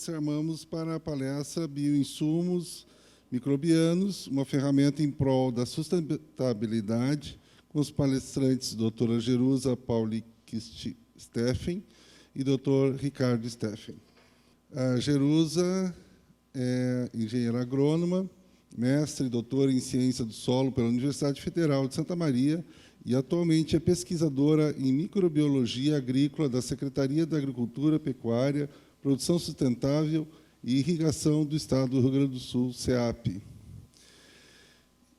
chamamos para a palestra Bioinsumos Microbianos, uma ferramenta em prol da sustentabilidade, com os palestrantes doutora Jerusa Paulik-Steffen e doutor Ricardo Steffen. A Jerusa é engenheira agrônoma, mestre e doutora em Ciência do Solo pela Universidade Federal de Santa Maria e atualmente é pesquisadora em Microbiologia Agrícola da Secretaria da Agricultura, Pecuária, Produção Sustentável e Irrigação do Estado do Rio Grande do Sul, SEAP.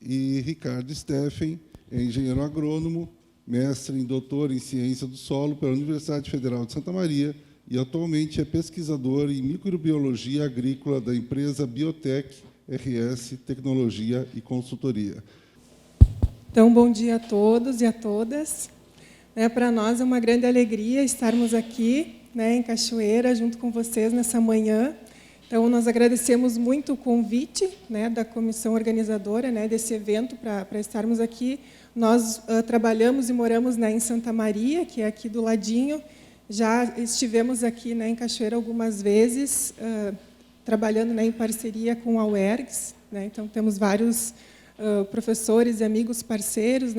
E Ricardo Steffen é engenheiro agrônomo, mestre e doutor em Ciência do Solo pela Universidade Federal de Santa Maria e atualmente é pesquisador em Microbiologia Agrícola da empresa Biotech RS Tecnologia e Consultoria. Então, bom dia a todos e a todas. Para nós é uma grande alegria estarmos aqui, em Cachoeira, junto com vocês nessa manhã. Então, nós agradecemos muito o convite da comissão organizadora desse evento para estarmos aqui. Nós trabalhamos e moramos em Santa Maria, que é aqui do ladinho. Já estivemos aqui em Cachoeira algumas vezes, trabalhando em parceria com a UERGS. Então, temos vários professores e amigos parceiros,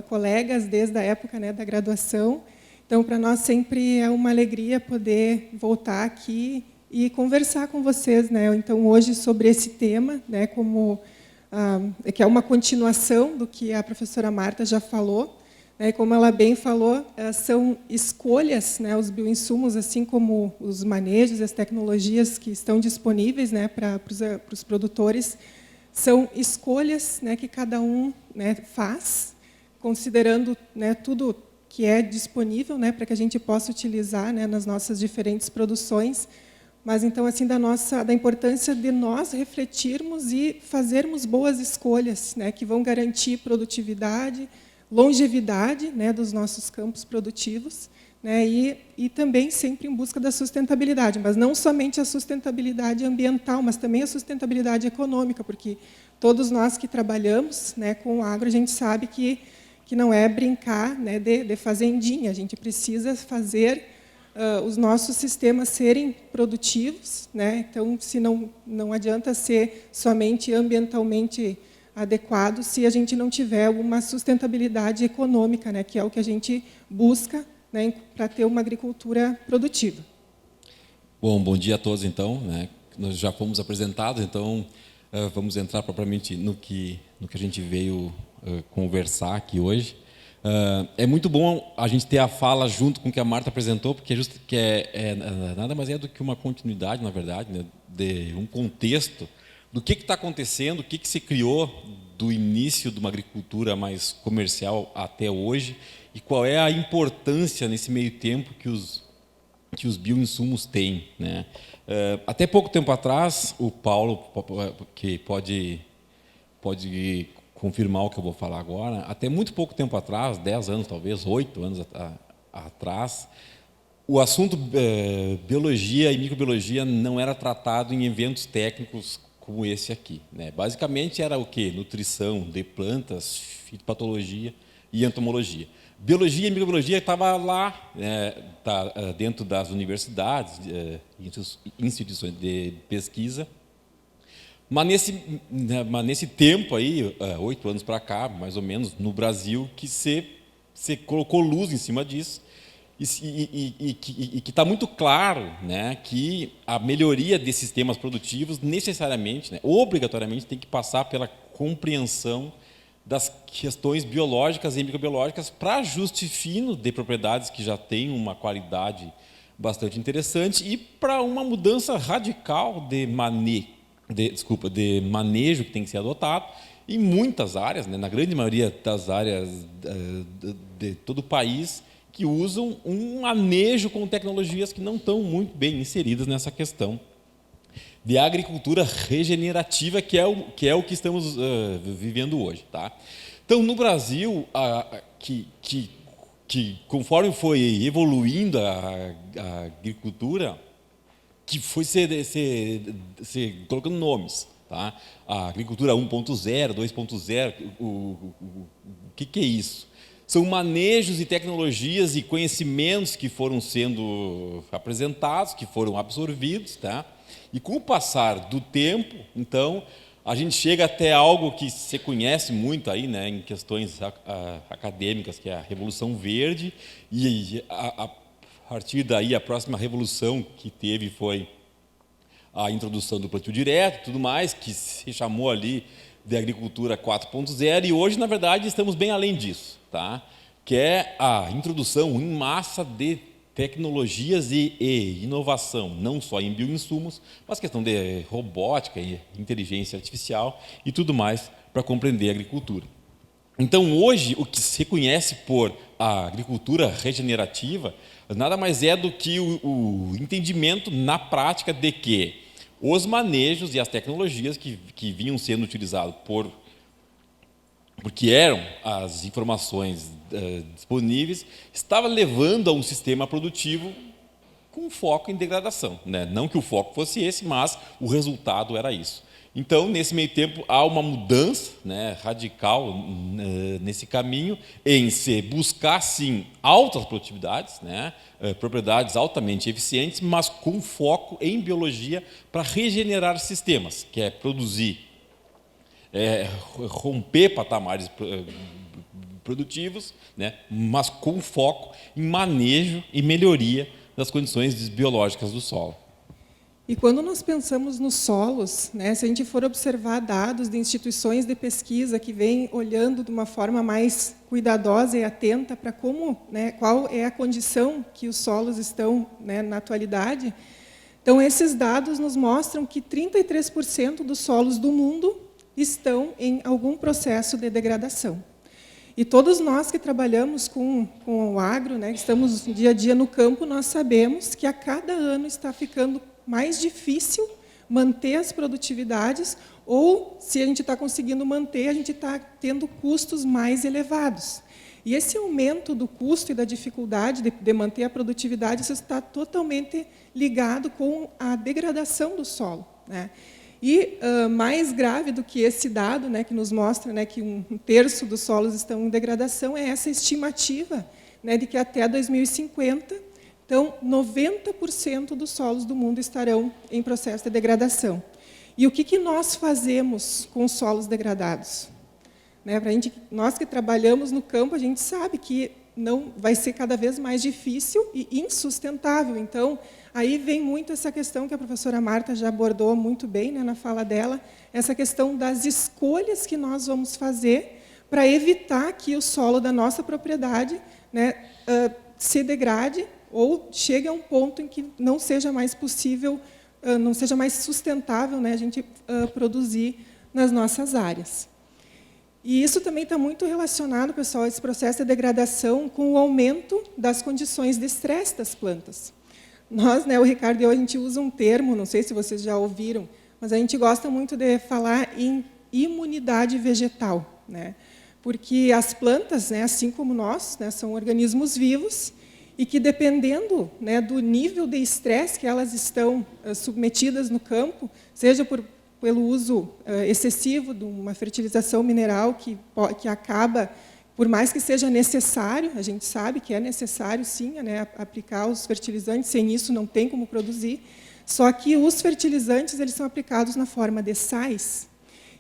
colegas desde a época da graduação. Então, para nós sempre é uma alegria poder voltar aqui e conversar com vocês. Então, hoje, sobre esse tema, que é uma continuação do que a professora Marta já falou. Como ela bem falou, são escolhas, os bioinsumos, assim como os manejos e as tecnologias que estão disponíveis para os produtores, são escolhas que cada um faz, considerando tudo que é disponível para que a gente possa utilizar nas nossas diferentes produções, mas então assim da importância de nós refletirmos e fazermos boas escolhas, que vão garantir produtividade, longevidade dos nossos campos produtivos, e também sempre em busca da sustentabilidade, mas não somente a sustentabilidade ambiental, mas também a sustentabilidade econômica, porque todos nós que trabalhamos com o agro, a gente sabe que não é brincar de fazendinha, a gente precisa fazer os nossos sistemas serem produtivos. Então, se não adianta ser somente ambientalmente adequado se a gente não tiver uma sustentabilidade econômica, que é o que a gente busca para ter uma agricultura produtiva. Bom dia a todos, então. Nós já fomos apresentados, então vamos entrar propriamente no que a gente veio conversar aqui hoje. É muito bom a gente ter a fala junto com o que a Marta apresentou, porque nada mais é do que uma continuidade, na verdade, de um contexto do que está acontecendo, o que se criou do início de uma agricultura mais comercial até hoje e qual é a importância nesse meio tempo que os bioinsumos têm. Até pouco tempo atrás, o Paulo, que pode confirmar o que eu vou falar agora, até muito pouco tempo atrás, 10 anos talvez, 8 anos atrás, o assunto biologia e microbiologia não era tratado em eventos técnicos como esse aqui. Basicamente era o quê? Nutrição de plantas, fitopatologia e entomologia. Biologia e microbiologia estava lá, dentro das universidades, instituições de pesquisa. Mas nesse tempo aí, 8 anos para cá, mais ou menos, no Brasil, que você colocou luz em cima disso, e que está muito claro que a melhoria desses sistemas produtivos necessariamente, obrigatoriamente, tem que passar pela compreensão das questões biológicas e microbiológicas para ajuste fino de propriedades que já têm uma qualidade bastante interessante e para uma mudança radical de manejo que tem que ser adotado em muitas áreas, na grande maioria das áreas de todo o país, que usam um manejo com tecnologias que não estão muito bem inseridas nessa questão de agricultura regenerativa, que é o que estamos vivendo hoje. Então, no Brasil, conforme foi evoluindo a agricultura, que foi se colocando nomes. A agricultura 1.0, 2.0, o que é isso? São manejos e tecnologias e conhecimentos que foram sendo apresentados, que foram absorvidos, E com o passar do tempo, então, a gente chega até algo que se conhece muito aí, né, em questões acadêmicas, que é a Revolução Verde, e a partir daí a próxima revolução que teve foi a introdução do plantio direto e tudo mais, que se chamou ali de agricultura 4.0, e hoje, na verdade, estamos bem além disso, tá? Que é a introdução em massa de tecnologias e inovação, não só em bioinsumos, mas questão de robótica e inteligência artificial e tudo mais para compreender a agricultura. Então, hoje, o que se reconhece por a agricultura regenerativa nada mais é do que o entendimento na prática de que os manejos e as tecnologias que vinham sendo utilizados porque eram as informações disponíveis, estava levando a um sistema produtivo com foco em degradação, né? Não que o foco fosse esse, mas o resultado era isso. Então, nesse meio tempo, há uma mudança, né, radical nesse caminho, em se buscar, sim, altas produtividades, né, propriedades altamente eficientes, mas com foco em biologia para regenerar sistemas, que é produzir, romper patamares produtivos, né, mas com foco em manejo e melhoria das condições biológicas do solo. E quando nós pensamos nos solos, né, se a gente for observar dados de instituições de pesquisa que vêm olhando de uma forma mais cuidadosa e atenta para como, né, qual é a condição que os solos estão, né, na atualidade, então esses dados nos mostram que 33% dos solos do mundo estão em algum processo de degradação. E todos nós que trabalhamos com o agro, né, que estamos dia a dia no campo, nós sabemos que a cada ano está ficando mais difícil manter as produtividades, ou, se a gente está conseguindo manter, a gente está tendo custos mais elevados. E esse aumento do custo e da dificuldade de manter a produtividade, isso está totalmente ligado com a degradação do solo, né? E mais grave do que esse dado, né, que nos mostra, né, que um terço dos solos estão em degradação, é essa estimativa, né, de que até 2050, então, 90% dos solos do mundo estarão em processo de degradação. E o que nós fazemos com os solos degradados? Né, nós que trabalhamos no campo, a gente sabe que não vai ser cada vez mais difícil e insustentável. Então, aí vem muito essa questão que a professora Marta já abordou muito bem, né, na fala dela, essa questão das escolhas que nós vamos fazer para evitar que o solo da nossa propriedade, né, se degrade ou chegue a um ponto em que não seja mais possível, não seja mais sustentável, né, a gente produzir nas nossas áreas. E isso também está muito relacionado, pessoal, esse processo de degradação com o aumento das condições de estresse das plantas. Nós, né, o Ricardo e eu, a gente usa um termo, não sei se vocês já ouviram, mas a gente gosta muito de falar em imunidade vegetal, né? Porque as plantas, né, assim como nós, né, são organismos vivos e que, dependendo, né, do nível de estresse que elas estão submetidas no campo, seja pelo uso excessivo de uma fertilização mineral que acaba, por mais que seja necessário, a gente sabe que é necessário, sim, né, aplicar os fertilizantes, sem isso não tem como produzir, só que os fertilizantes eles são aplicados na forma de sais,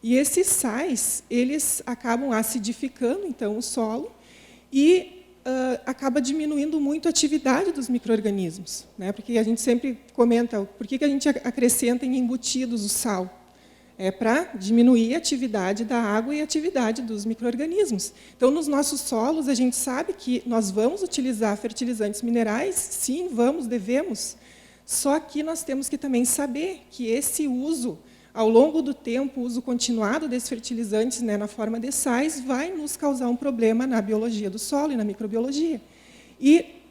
e esses sais eles acabam acidificando, então, o solo, e acaba diminuindo muito a atividade dos micro-organismos, né, porque a gente sempre comenta, por que a gente acrescenta em embutidos o sal? É para diminuir a atividade da água e a atividade dos micro-organismos. Então, nos nossos solos, a gente sabe que nós vamos utilizar fertilizantes minerais, sim, devemos, só que nós temos que também saber que esse uso, ao longo do tempo, o uso continuado desses fertilizantes, né, na forma de sais, vai nos causar um problema na biologia do solo e na microbiologia. E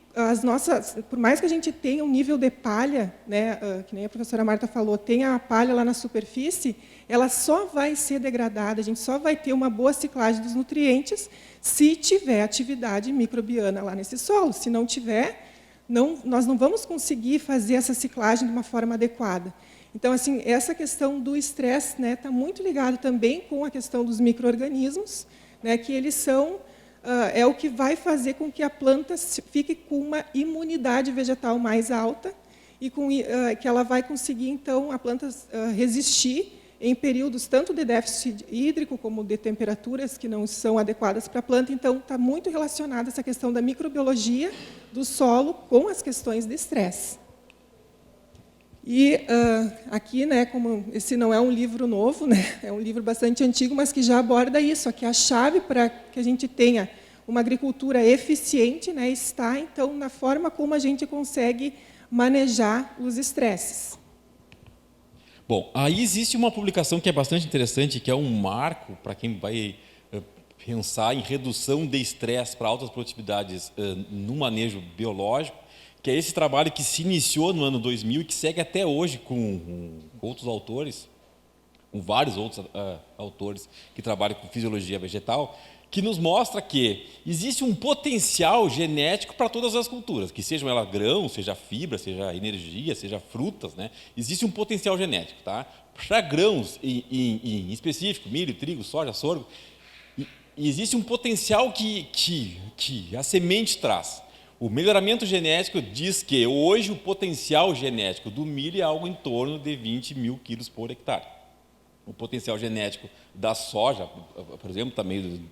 por mais que a gente tenha um nível de palha, né, que nem a professora Marta falou, tenha a palha lá na superfície, ela só vai ser degradada, a gente só vai ter uma boa ciclagem dos nutrientes se tiver atividade microbiana lá nesse solo. Se não tiver, nós não vamos conseguir fazer essa ciclagem de uma forma adequada. Então, assim, essa questão do estresse, né, está muito ligado também com a questão dos micro-organismos, né, que eles são... é o que vai fazer com que a planta fique com uma imunidade vegetal mais alta e que ela vai conseguir, então, a planta resistir em períodos tanto de déficit hídrico como de temperaturas que não são adequadas para a planta. Então, está muito relacionada essa questão da microbiologia do solo com as questões de estresse. E aqui, né, como esse não é um livro novo, né, é um livro bastante antigo, mas que já aborda isso, que a chave para que a gente tenha uma agricultura eficiente, né, está, então, na forma como a gente consegue manejar os estresses. Bom, aí existe uma publicação que é bastante interessante, que é um marco para quem vai pensar em redução de estresse para altas produtividades no manejo biológico, que é esse trabalho que se iniciou no ano 2000 e que segue até hoje com outros autores, com vários outros autores que trabalham com fisiologia vegetal, que nos mostra que existe um potencial genético para todas as culturas, que sejam elas grãos, seja fibra, seja energia, seja frutas, né? Existe um potencial genético, tá? Para grãos em específico, milho, trigo, soja, sorgo, existe um potencial que a semente traz. O melhoramento genético diz que hoje o potencial genético do milho é algo em torno de 20 mil quilos por hectare. O potencial genético da soja, por exemplo, está meio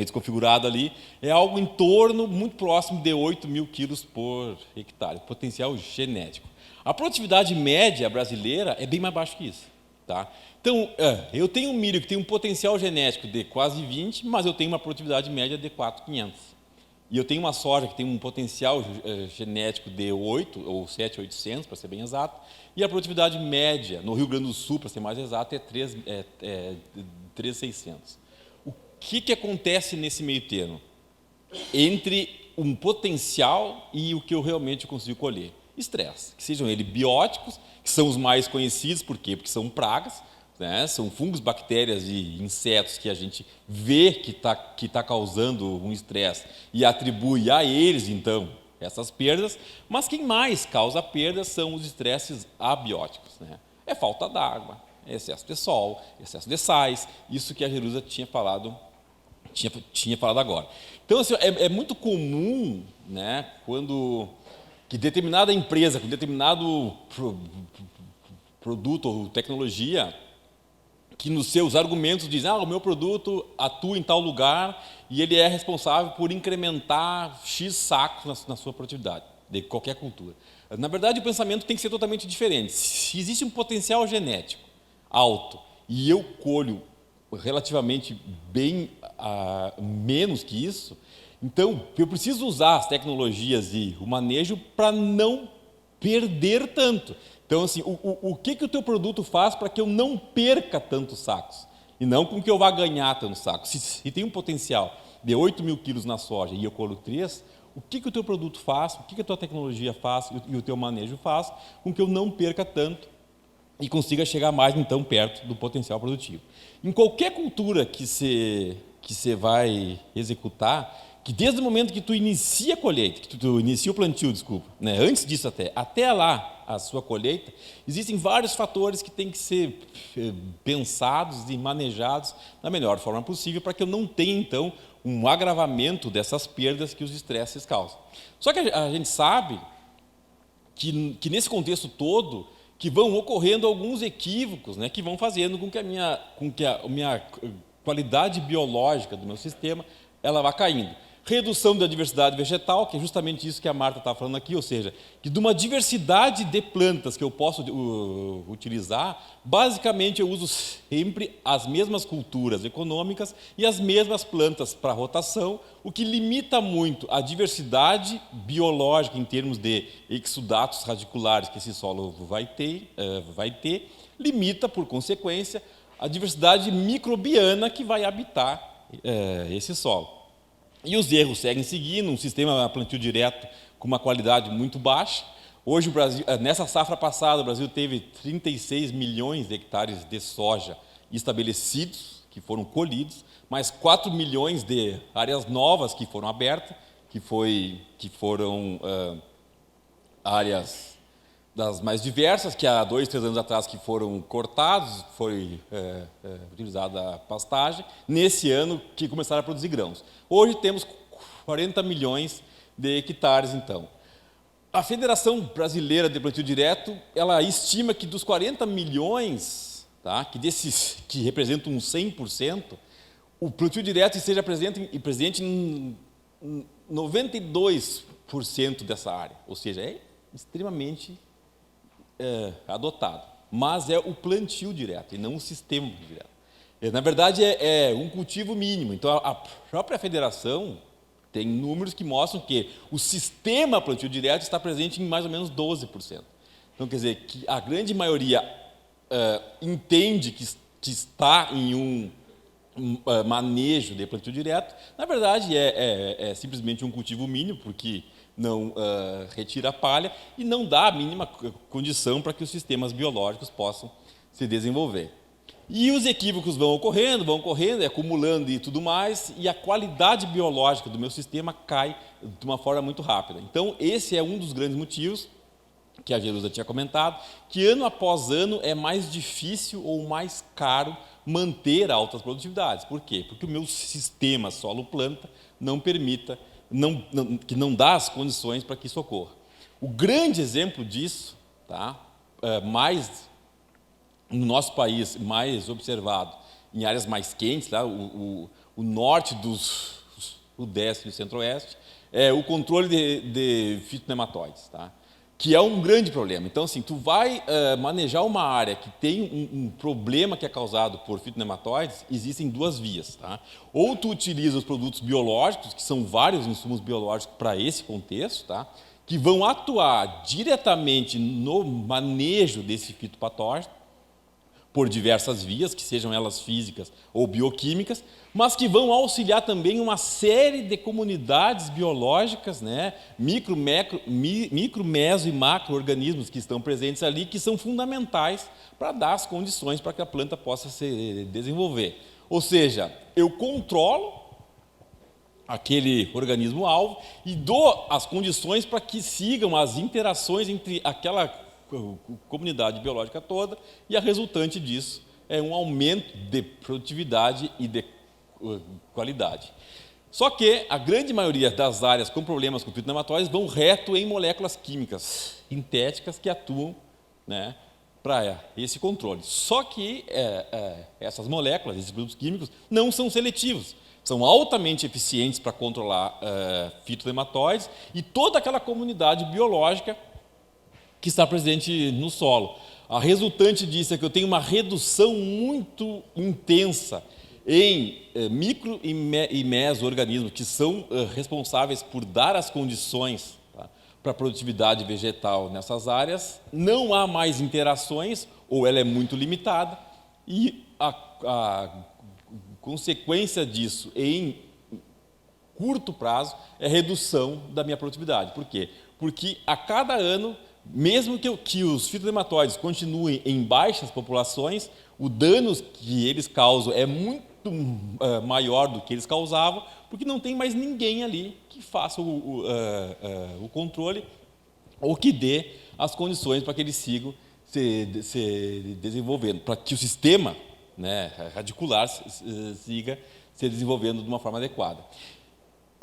desconfigurado ali, é algo em torno, muito próximo de 8 mil quilos por hectare, potencial genético. A produtividade média brasileira é bem mais baixa que isso. Tá? Então, eu tenho um milho que tem um potencial genético de quase 20, mas eu tenho uma produtividade média de 4.500. E eu tenho uma soja que tem um potencial genético de 8 ou 7.800, para ser bem exato, e a produtividade média no Rio Grande do Sul, para ser mais exato, é 3.600. O que acontece nesse meio termo? Entre um potencial e o que eu realmente consigo colher? Estresse, que sejam eles bióticos, que são os mais conhecidos, por quê? Porque são pragas, né? São fungos, bactérias e insetos que a gente vê que tá causando um estresse e atribui a eles, então, essas perdas, mas quem mais causa perdas são os estresses abióticos, né? É falta d'água, é excesso de sol, excesso de sais, isso que a Jerusa tinha falado agora. Então, assim, é muito comum, né, quando que determinada empresa, com determinado produto ou tecnologia, que nos seus argumentos diz, o meu produto atua em tal lugar e ele é responsável por incrementar X sacos na sua produtividade, de qualquer cultura. Na verdade, o pensamento tem que ser totalmente diferente. Se existe um potencial genético alto e eu colho relativamente bem menos que isso, então eu preciso usar as tecnologias e o manejo para não perder tanto. Então, assim, o que o teu produto faz para que eu não perca tantos sacos? E não com que eu vá ganhar tantos sacos. Se tem um potencial de 8 mil quilos na soja e eu colho 3, o que o teu produto faz, o que a tua tecnologia faz e o teu manejo faz com que eu não perca tanto e consiga chegar mais, então, perto do potencial produtivo. Em qualquer cultura que você vai executar, que desde o momento que tu inicia a colheita, que tu inicia o plantio, né, antes disso até lá, a sua colheita, existem vários fatores que têm que ser pensados e manejados da melhor forma possível para que eu não tenha, então, um agravamento dessas perdas que os estresses causam. Só que a gente sabe que nesse contexto todo, que vão ocorrendo alguns equívocos, né, que vão fazendo com que a minha qualidade biológica do meu sistema ela vá caindo. Redução da diversidade vegetal, que é justamente isso que a Marta está falando aqui, ou seja, que de uma diversidade de plantas que eu posso utilizar, basicamente eu uso sempre as mesmas culturas econômicas e as mesmas plantas para rotação, o que limita muito a diversidade biológica em termos de exudatos radiculares que esse solo vai ter, limita, por consequência, a diversidade microbiana que vai habitar esse solo. E os erros seguem seguindo, um sistema plantio direto com uma qualidade muito baixa. Hoje, o Brasil, nessa safra passada, o Brasil teve 36 milhões de hectares de soja estabelecidos, que foram colhidos, mais 4 milhões de áreas novas que foram abertas, que foram áreas das mais diversas, que há 2, 3 anos atrás que foram cortados, foi utilizada a pastagem, nesse ano que começaram a produzir grãos. Hoje temos 40 milhões de hectares, então. A Federação Brasileira de Plantio Direto, ela estima que dos 40 milhões, tá, que desses que representam uns 100%, o plantio direto esteja presente em 92% dessa área, ou seja, é extremamente adotado. Mas é o plantio direto e não o sistema direto. Na verdade, é um cultivo mínimo. Então, a própria federação tem números que mostram que o sistema plantio direto está presente em mais ou menos 12%. Então, quer dizer, que a grande maioria entende que está em um manejo de plantio direto. Na verdade, é simplesmente um cultivo mínimo, porque não retira a palha e não dá a mínima condição para que os sistemas biológicos possam se desenvolver. E os equívocos vão ocorrendo, acumulando e tudo mais, e a qualidade biológica do meu sistema cai de uma forma muito rápida. Então, esse é um dos grandes motivos que a Jerusa tinha comentado, que ano após ano é mais difícil ou mais caro manter altas produtividades. Por quê? Porque o meu sistema solo-planta não permita, que não dá as condições para que isso ocorra. O grande exemplo disso, tá, no nosso país, mais observado, em áreas mais quentes, tá, o norte, sudeste e o centro-oeste, é o controle de fitonematóides, tá, que é um grande problema. Então, assim, tu vai manejar uma área que tem um problema que é causado por fitonematóides, existem duas vias. Tá? Ou tu utiliza os produtos biológicos, que são vários insumos biológicos para esse contexto, tá? Que vão atuar diretamente no manejo desse fitopatógeno, por diversas vias, que sejam elas físicas ou bioquímicas, mas que vão auxiliar também uma série de comunidades biológicas, né, micro, meso e macro-organismos que estão presentes ali, que são fundamentais para dar as condições para que a planta possa se desenvolver. Ou seja, eu controlo aquele organismo-alvo e dou as condições para que sigam as interações entre aquela comunidade biológica toda, e a resultante disso é um aumento de produtividade e de qualidade. Só que a grande maioria das áreas com problemas com fitonematóides vão reto em moléculas químicas sintéticas que atuam, né, para esse controle. Só que essas moléculas, esses produtos químicos, não são seletivos. São altamente eficientes para controlar fitonematóides e toda aquela comunidade biológica que está presente no solo. A resultante disso é que eu tenho uma redução muito intensa em micro e meso-organismos, que são responsáveis por dar as condições, tá, para a produtividade vegetal nessas áreas. Não há mais interações, ou ela é muito limitada, e a consequência disso, em curto prazo, é redução da minha produtividade. Por quê? Porque a cada ano, mesmo que os fitonematóides continuem em baixas populações, o dano que eles causam é muito maior do que eles causavam, porque não tem mais ninguém ali que faça o controle ou que dê as condições para que eles sigam se desenvolvendo, para que o sistema, né, radicular siga se desenvolvendo de uma forma adequada.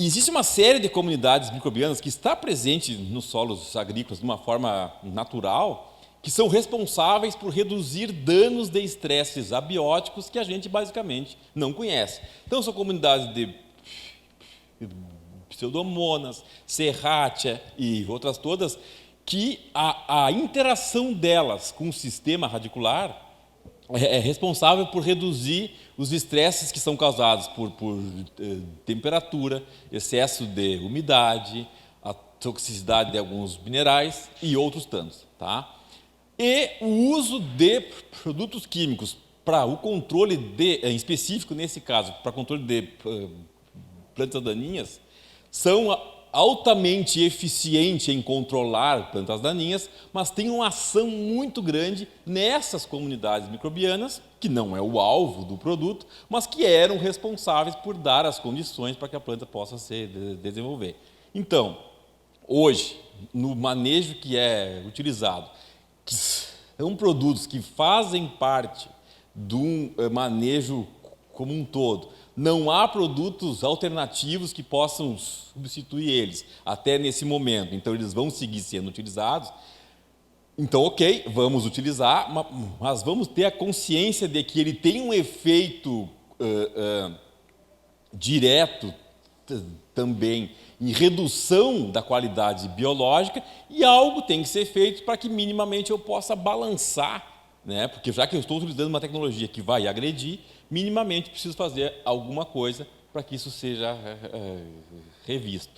Existe uma série de comunidades microbianas que está presente nos solos agrícolas de uma forma natural, que são responsáveis por reduzir danos de estresses abióticos que a gente basicamente não conhece. Então, são comunidades de pseudomonas, serratia e outras todas, que a interação delas com o sistema radicular é responsável por reduzir os estresses que são causados por temperatura, excesso de umidade, a toxicidade de alguns minerais e outros tantos. Tá? E o uso de produtos químicos para o controle em específico, nesse caso, para controle de plantas daninhas, são altamente eficiente em controlar plantas daninhas, mas tem uma ação muito grande nessas comunidades microbianas, que não é o alvo do produto, mas que eram responsáveis por dar as condições para que a planta possa se desenvolver. Então, hoje, no manejo que é utilizado, que são produtos que fazem parte de um manejo como um todo, Não há produtos alternativos que possam substituir eles, até nesse momento. Então, eles vão seguir sendo utilizados. Então, ok, vamos utilizar, mas vamos ter a consciência de que ele tem um efeito direto também em redução da qualidade biológica, e algo tem que ser feito para que minimamente eu possa balançar, né? Porque já que eu estou utilizando uma tecnologia que vai agredir, minimamente preciso fazer alguma coisa para que isso seja revisto.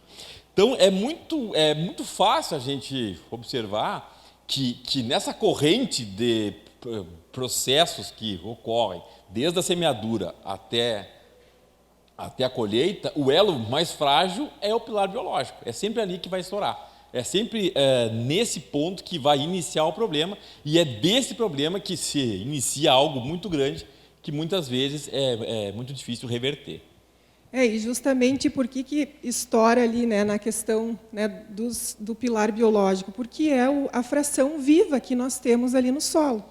Então, é muito fácil a gente observar que nessa corrente de processos que ocorrem, desde a semeadura até a colheita, o elo mais frágil é o pilar biológico. É sempre ali que vai estourar. É sempre nesse ponto que vai iniciar o problema, e é desse problema que se inicia algo muito grande, que muitas vezes é muito difícil reverter. E justamente por que estoura ali, né, na questão, né, do pilar biológico? Porque é a fração viva que nós temos ali no solo.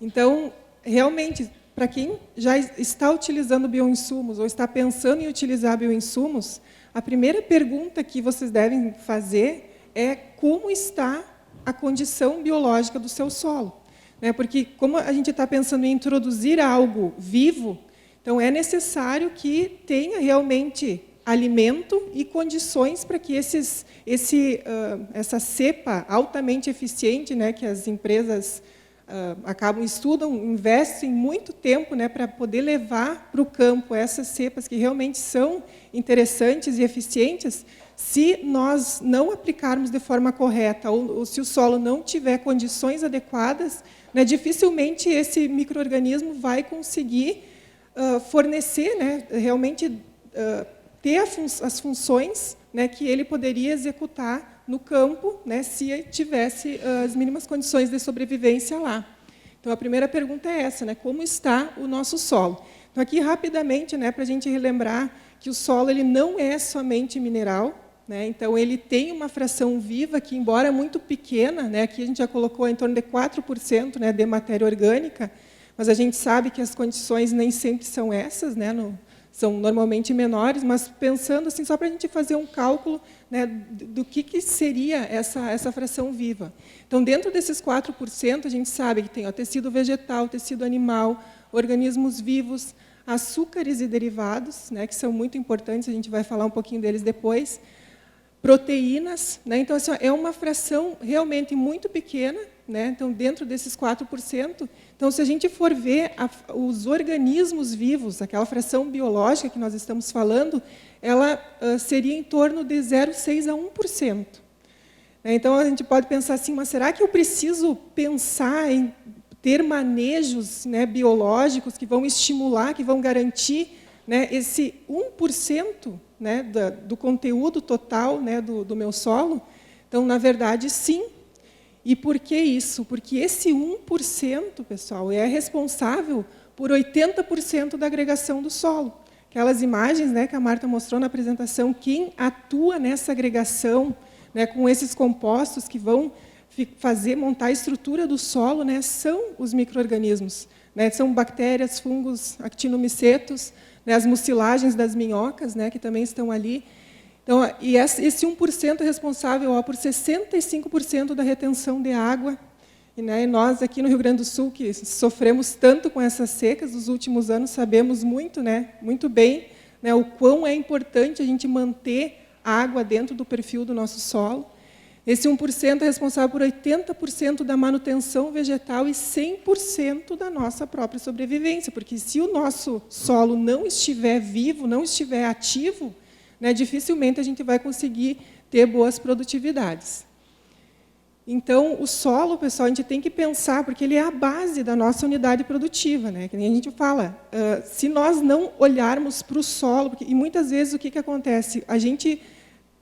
Então, realmente, para quem já está utilizando bioinsumos ou está pensando em utilizar bioinsumos, a primeira pergunta que vocês devem fazer é como está a condição biológica do seu solo. Né? Porque, como a gente está pensando em introduzir algo vivo, então é necessário que tenha realmente alimento e condições para que essa cepa altamente eficiente, né, que as empresas estudam, investem muito tempo, né, para poder levar para o campo essas cepas que realmente são interessantes e eficientes. Se nós não aplicarmos de forma correta ou se o solo não tiver condições adequadas, né, dificilmente esse micro-organismo vai conseguir fornecer, né, realmente ter as funções, né, que ele poderia executar no campo, né, se tivesse as mínimas condições de sobrevivência lá. Então, a primeira pergunta é essa, né, como está o nosso solo? Então, aqui, rapidamente, né, para a gente relembrar que o solo ele não é somente mineral, né, então, ele tem uma fração viva que, embora muito pequena, né, aqui a gente já colocou em torno de 4%, né, de matéria orgânica, mas a gente sabe que as condições nem sempre são essas, né, são normalmente menores, mas pensando assim, só para a gente fazer um cálculo, né, do que seria essa fração viva. Então, dentro desses 4%, a gente sabe que tem tecido vegetal, tecido animal, organismos vivos, açúcares e derivados, né, que são muito importantes, a gente vai falar um pouquinho deles depois, proteínas, né, então assim, é uma fração realmente muito pequena, né, então dentro desses 4%, então se a gente for ver os organismos vivos, aquela fração biológica que nós estamos falando, ela seria em torno de 0,6% a 1%. Então a gente pode pensar assim, mas será que eu preciso pensar em ter manejos, né, biológicos que vão estimular, que vão garantir, né, esse 1%, né, do conteúdo total, né, do meu solo? Então, na verdade, sim. E por que isso? Porque esse 1%, pessoal, é responsável por 80% da agregação do solo. Aquelas imagens, né, que a Marta mostrou na apresentação, quem atua nessa agregação, né, com esses compostos que vão montar a estrutura do solo, né, são os micro-organismos. Né, são bactérias, fungos, actinomicetos, né, as mucilagens das minhocas, né, que também estão ali. Então, e esse 1% é responsável por 65% da retenção de água. E, né, e nós, aqui no Rio Grande do Sul, que sofremos tanto com essas secas nos últimos anos, sabemos muito, né, muito bem, né, o quão é importante a gente manter a água dentro do perfil do nosso solo. Esse 1% é responsável por 80% da manutenção vegetal e 100% da nossa própria sobrevivência, porque se o nosso solo não estiver vivo, não estiver ativo, né, dificilmente a gente vai conseguir ter boas produtividades. Então, o solo, pessoal, a gente tem que pensar, porque ele é a base da nossa unidade produtiva, né? Que nem a gente fala, se nós não olharmos para o solo, e muitas vezes o que acontece? A gente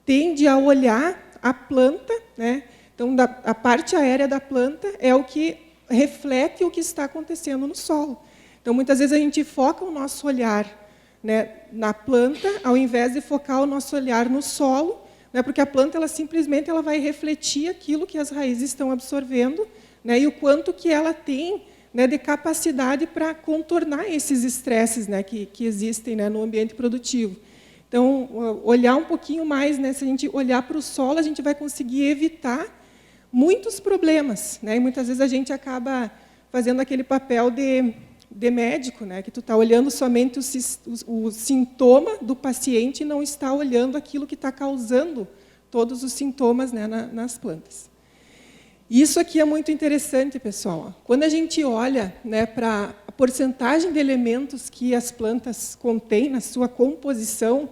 tende a olhar a planta, né? Então, a parte aérea da planta é o que reflete o que está acontecendo no solo. Então, muitas vezes a gente foca o nosso olhar, né, na planta, ao invés de focar o nosso olhar no solo, né, porque a planta ela simplesmente vai refletir aquilo que as raízes estão absorvendo, né, e o quanto que ela tem né, de capacidade para contornar esses estresses, né, que existem, né, no ambiente produtivo. Então, olhar um pouquinho mais, né, se a gente olhar para o solo, a gente vai conseguir evitar muitos problemas, né, e muitas vezes a gente acaba fazendo aquele papel de médico, né, que tu está olhando somente o sintoma do paciente e não está olhando aquilo que está causando todos os sintomas, né, nas plantas. Isso aqui é muito interessante, pessoal. Quando a gente olha, né, para a porcentagem de elementos que as plantas contêm na sua composição,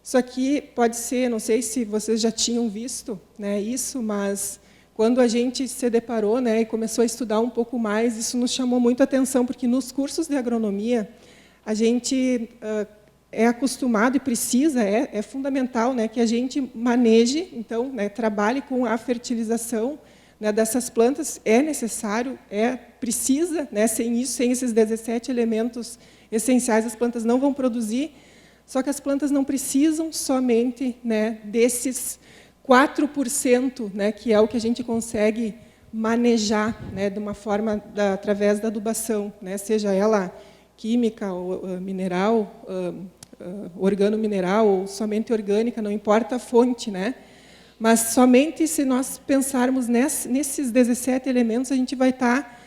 isso aqui pode ser, não sei se vocês já tinham visto, né, isso, mas quando a gente se deparou, né, e começou a estudar um pouco mais, isso nos chamou muito a atenção, porque nos cursos de agronomia, a gente é acostumado e precisa, é fundamental, né, que a gente maneje, então, né, trabalhe com a fertilização, né, dessas plantas, é necessário, precisa, né, sem isso, sem esses 17 elementos essenciais, as plantas não vão produzir, só que as plantas não precisam somente, né, desses 4%, né, que é o que a gente consegue manejar, né, de uma forma através da adubação, né, seja ela química, ou mineral, organomineral, ou somente orgânica, não importa a fonte, né? Mas somente se nós pensarmos nesses 17 elementos, a gente vai estar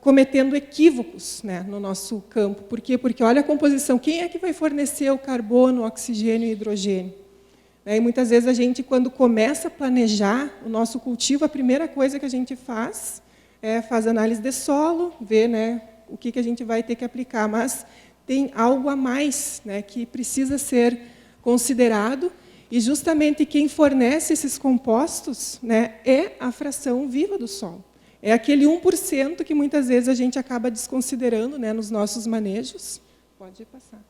cometendo equívocos, né, no nosso campo. Por quê? Porque olha a composição. Quem é que vai fornecer o carbono, o oxigênio e o hidrogênio? E muitas vezes a gente, quando começa a planejar o nosso cultivo, a primeira coisa que a gente faz é fazer análise de solo, ver, né, o que a gente vai ter que aplicar. Mas tem algo a mais, né, que precisa ser considerado, e justamente quem fornece esses compostos, né, é a fração viva do solo. É aquele 1% que muitas vezes a gente acaba desconsiderando, né, nos nossos manejos. Pode passar.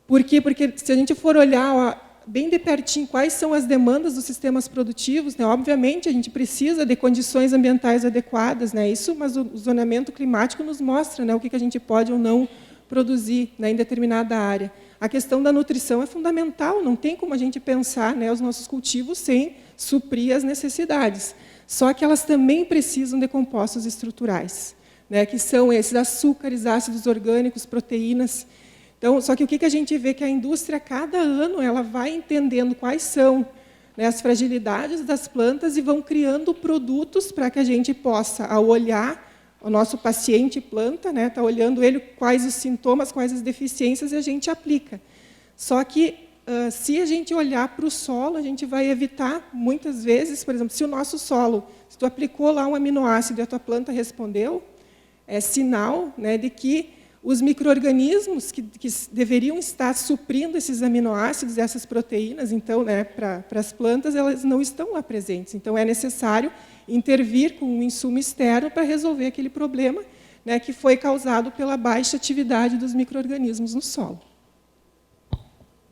Por quê? Porque se a gente for olhar bem de pertinho quais são as demandas dos sistemas produtivos, né, obviamente a gente precisa de condições ambientais adequadas, né, isso, mas o zoneamento climático nos mostra, né, o que a gente pode ou não produzir, né, em determinada área. A questão da nutrição é fundamental, não tem como a gente pensar, né, os nossos cultivos sem suprir as necessidades. Só que elas também precisam de compostos estruturais, né, que são esses açúcares, ácidos orgânicos, proteínas. Então, só que o que a gente vê que a indústria, cada ano, ela vai entendendo quais são, né, as fragilidades das plantas e vão criando produtos para que a gente possa, ao olhar o nosso paciente planta, né, está olhando ele quais os sintomas, quais as deficiências, e a gente aplica. Só que, se a gente olhar para o solo, a gente vai evitar, muitas vezes, por exemplo, se o nosso solo, se tu aplicou lá um aminoácido e a tua planta respondeu, é sinal, né, de que os micro-organismos que deveriam estar suprindo esses aminoácidos, essas proteínas, então, né, para as plantas, elas não estão lá presentes. Então, é necessário intervir com um insumo externo para resolver aquele problema, né, que foi causado pela baixa atividade dos micro-organismos no solo.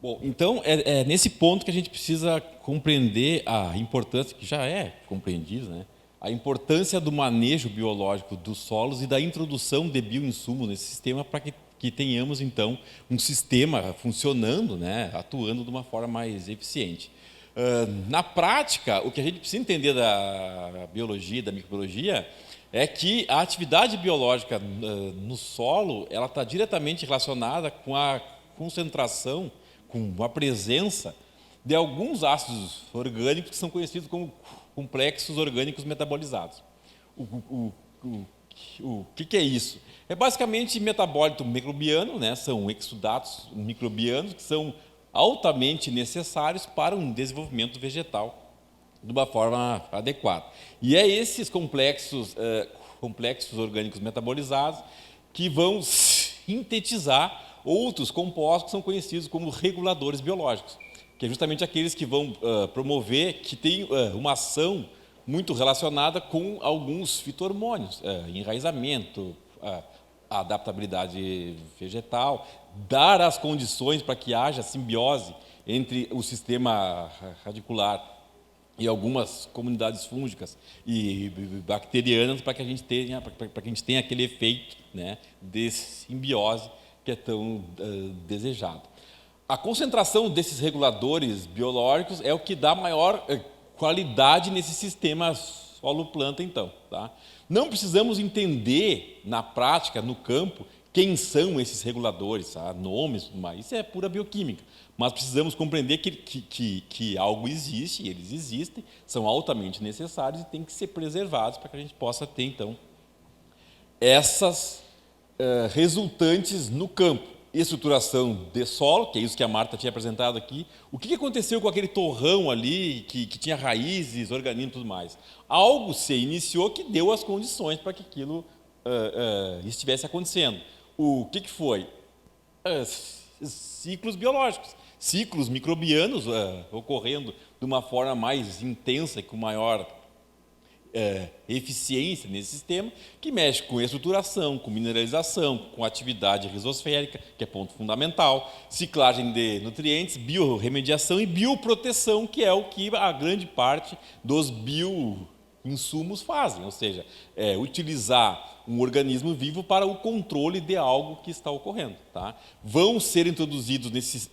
Bom, então, é nesse ponto que a gente precisa compreender a importância, que já é compreendida, né, a importância do manejo biológico dos solos e da introdução de bioinsumos nesse sistema para que tenhamos, então, um sistema funcionando, né, atuando de uma forma mais eficiente. Na prática, o que a gente precisa entender da biologia, da microbiologia, é que a atividade biológica no solo ela está diretamente relacionada com a concentração, com a presença de alguns ácidos orgânicos que são conhecidos como complexos orgânicos metabolizados. O que é isso? É basicamente metabólito microbiano, né? São exudatos microbianos que são altamente necessários para um desenvolvimento vegetal de uma forma adequada. E é esses complexos orgânicos metabolizados que vão sintetizar outros compostos que são conhecidos como reguladores biológicos, que é justamente aqueles que vão promover, que tem uma ação muito relacionada com alguns fito-hormônios, enraizamento, a adaptabilidade vegetal, dar as condições para que haja simbiose entre o sistema radicular e algumas comunidades fúngicas e bacterianas para que a gente tenha aquele efeito, né, de simbiose que é tão desejado. A concentração desses reguladores biológicos é o que dá maior qualidade nesse sistema solo-planta, então. Tá? Não precisamos entender, na prática, no campo, quem são esses reguladores, nomes e tudo mais. Isso é pura bioquímica. Mas precisamos compreender que algo existe, eles existem, são altamente necessários e têm que ser preservados para que a gente possa ter, então, essas resultantes no campo. Estruturação de solo, que é isso que a Marta tinha apresentado aqui. O que aconteceu com aquele torrão ali, que tinha raízes, organismos e tudo mais? Algo se iniciou que deu as condições para que aquilo estivesse acontecendo. O que foi? Ciclos biológicos, ciclos microbianos ocorrendo de uma forma mais intensa e com maior eficiência nesse sistema, que mexe com estruturação, com mineralização, com atividade rizosférica, que é ponto fundamental, ciclagem de nutrientes, biorremediação e bioproteção, que é o que a grande parte dos bioinsumos fazem, ou seja, utilizar um organismo vivo para o controle de algo que está ocorrendo. Tá? Vão ser introduzidos nesses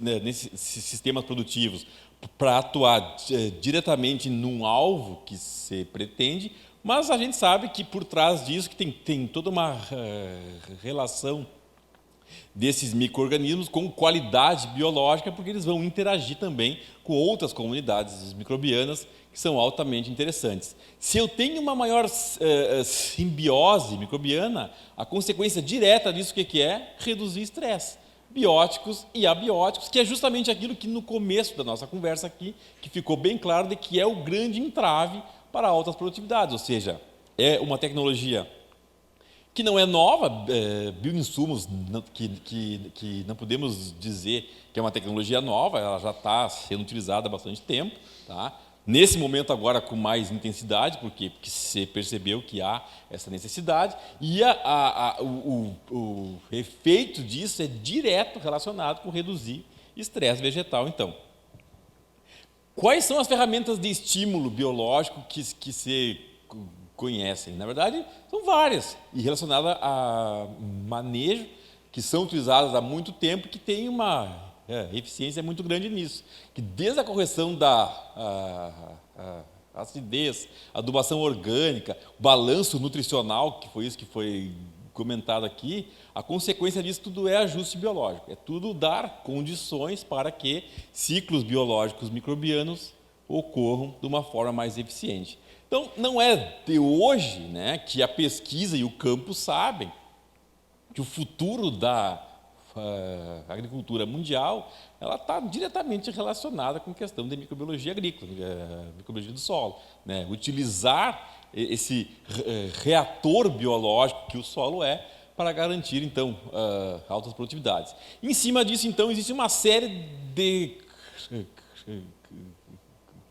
sistemas produtivos para atuar diretamente num alvo que se pretende, mas a gente sabe que por trás disso que tem toda uma relação desses micro-organismos com qualidade biológica, porque eles vão interagir também com outras comunidades microbianas que são altamente interessantes. Se eu tenho uma maior simbiose microbiana, a consequência direta disso o que é? Reduzir estresse. Bióticos e abióticos, que é justamente aquilo que no começo da nossa conversa aqui, que ficou bem claro de que é o grande entrave para altas produtividades, ou seja, é uma tecnologia que não é nova, bioinsumos que não podemos dizer que é uma tecnologia nova, ela já está sendo utilizada há bastante tempo, tá? Nesse momento agora com mais intensidade, porque se percebeu que há essa necessidade, e o efeito disso é direto relacionado com reduzir estresse vegetal. Então, quais são as ferramentas de estímulo biológico que se conhecem? Na verdade, são várias, e relacionadas a manejo, que são utilizadas há muito tempo, que tem uma eficiência muito grande nisso, que desde a correção da acidez, adubação orgânica, balanço nutricional, que foi isso que foi comentado aqui, a consequência disso tudo é ajuste biológico, é tudo dar condições para que ciclos biológicos microbianos ocorram de uma forma mais eficiente. Então, não é de hoje, né, que a pesquisa e o campo sabem que o futuro da a agricultura mundial ela está diretamente relacionada com a questão da microbiologia agrícola, microbiologia do solo, né? Utilizar esse reator biológico que o solo é para garantir então altas produtividades. Em cima disso então existe uma série de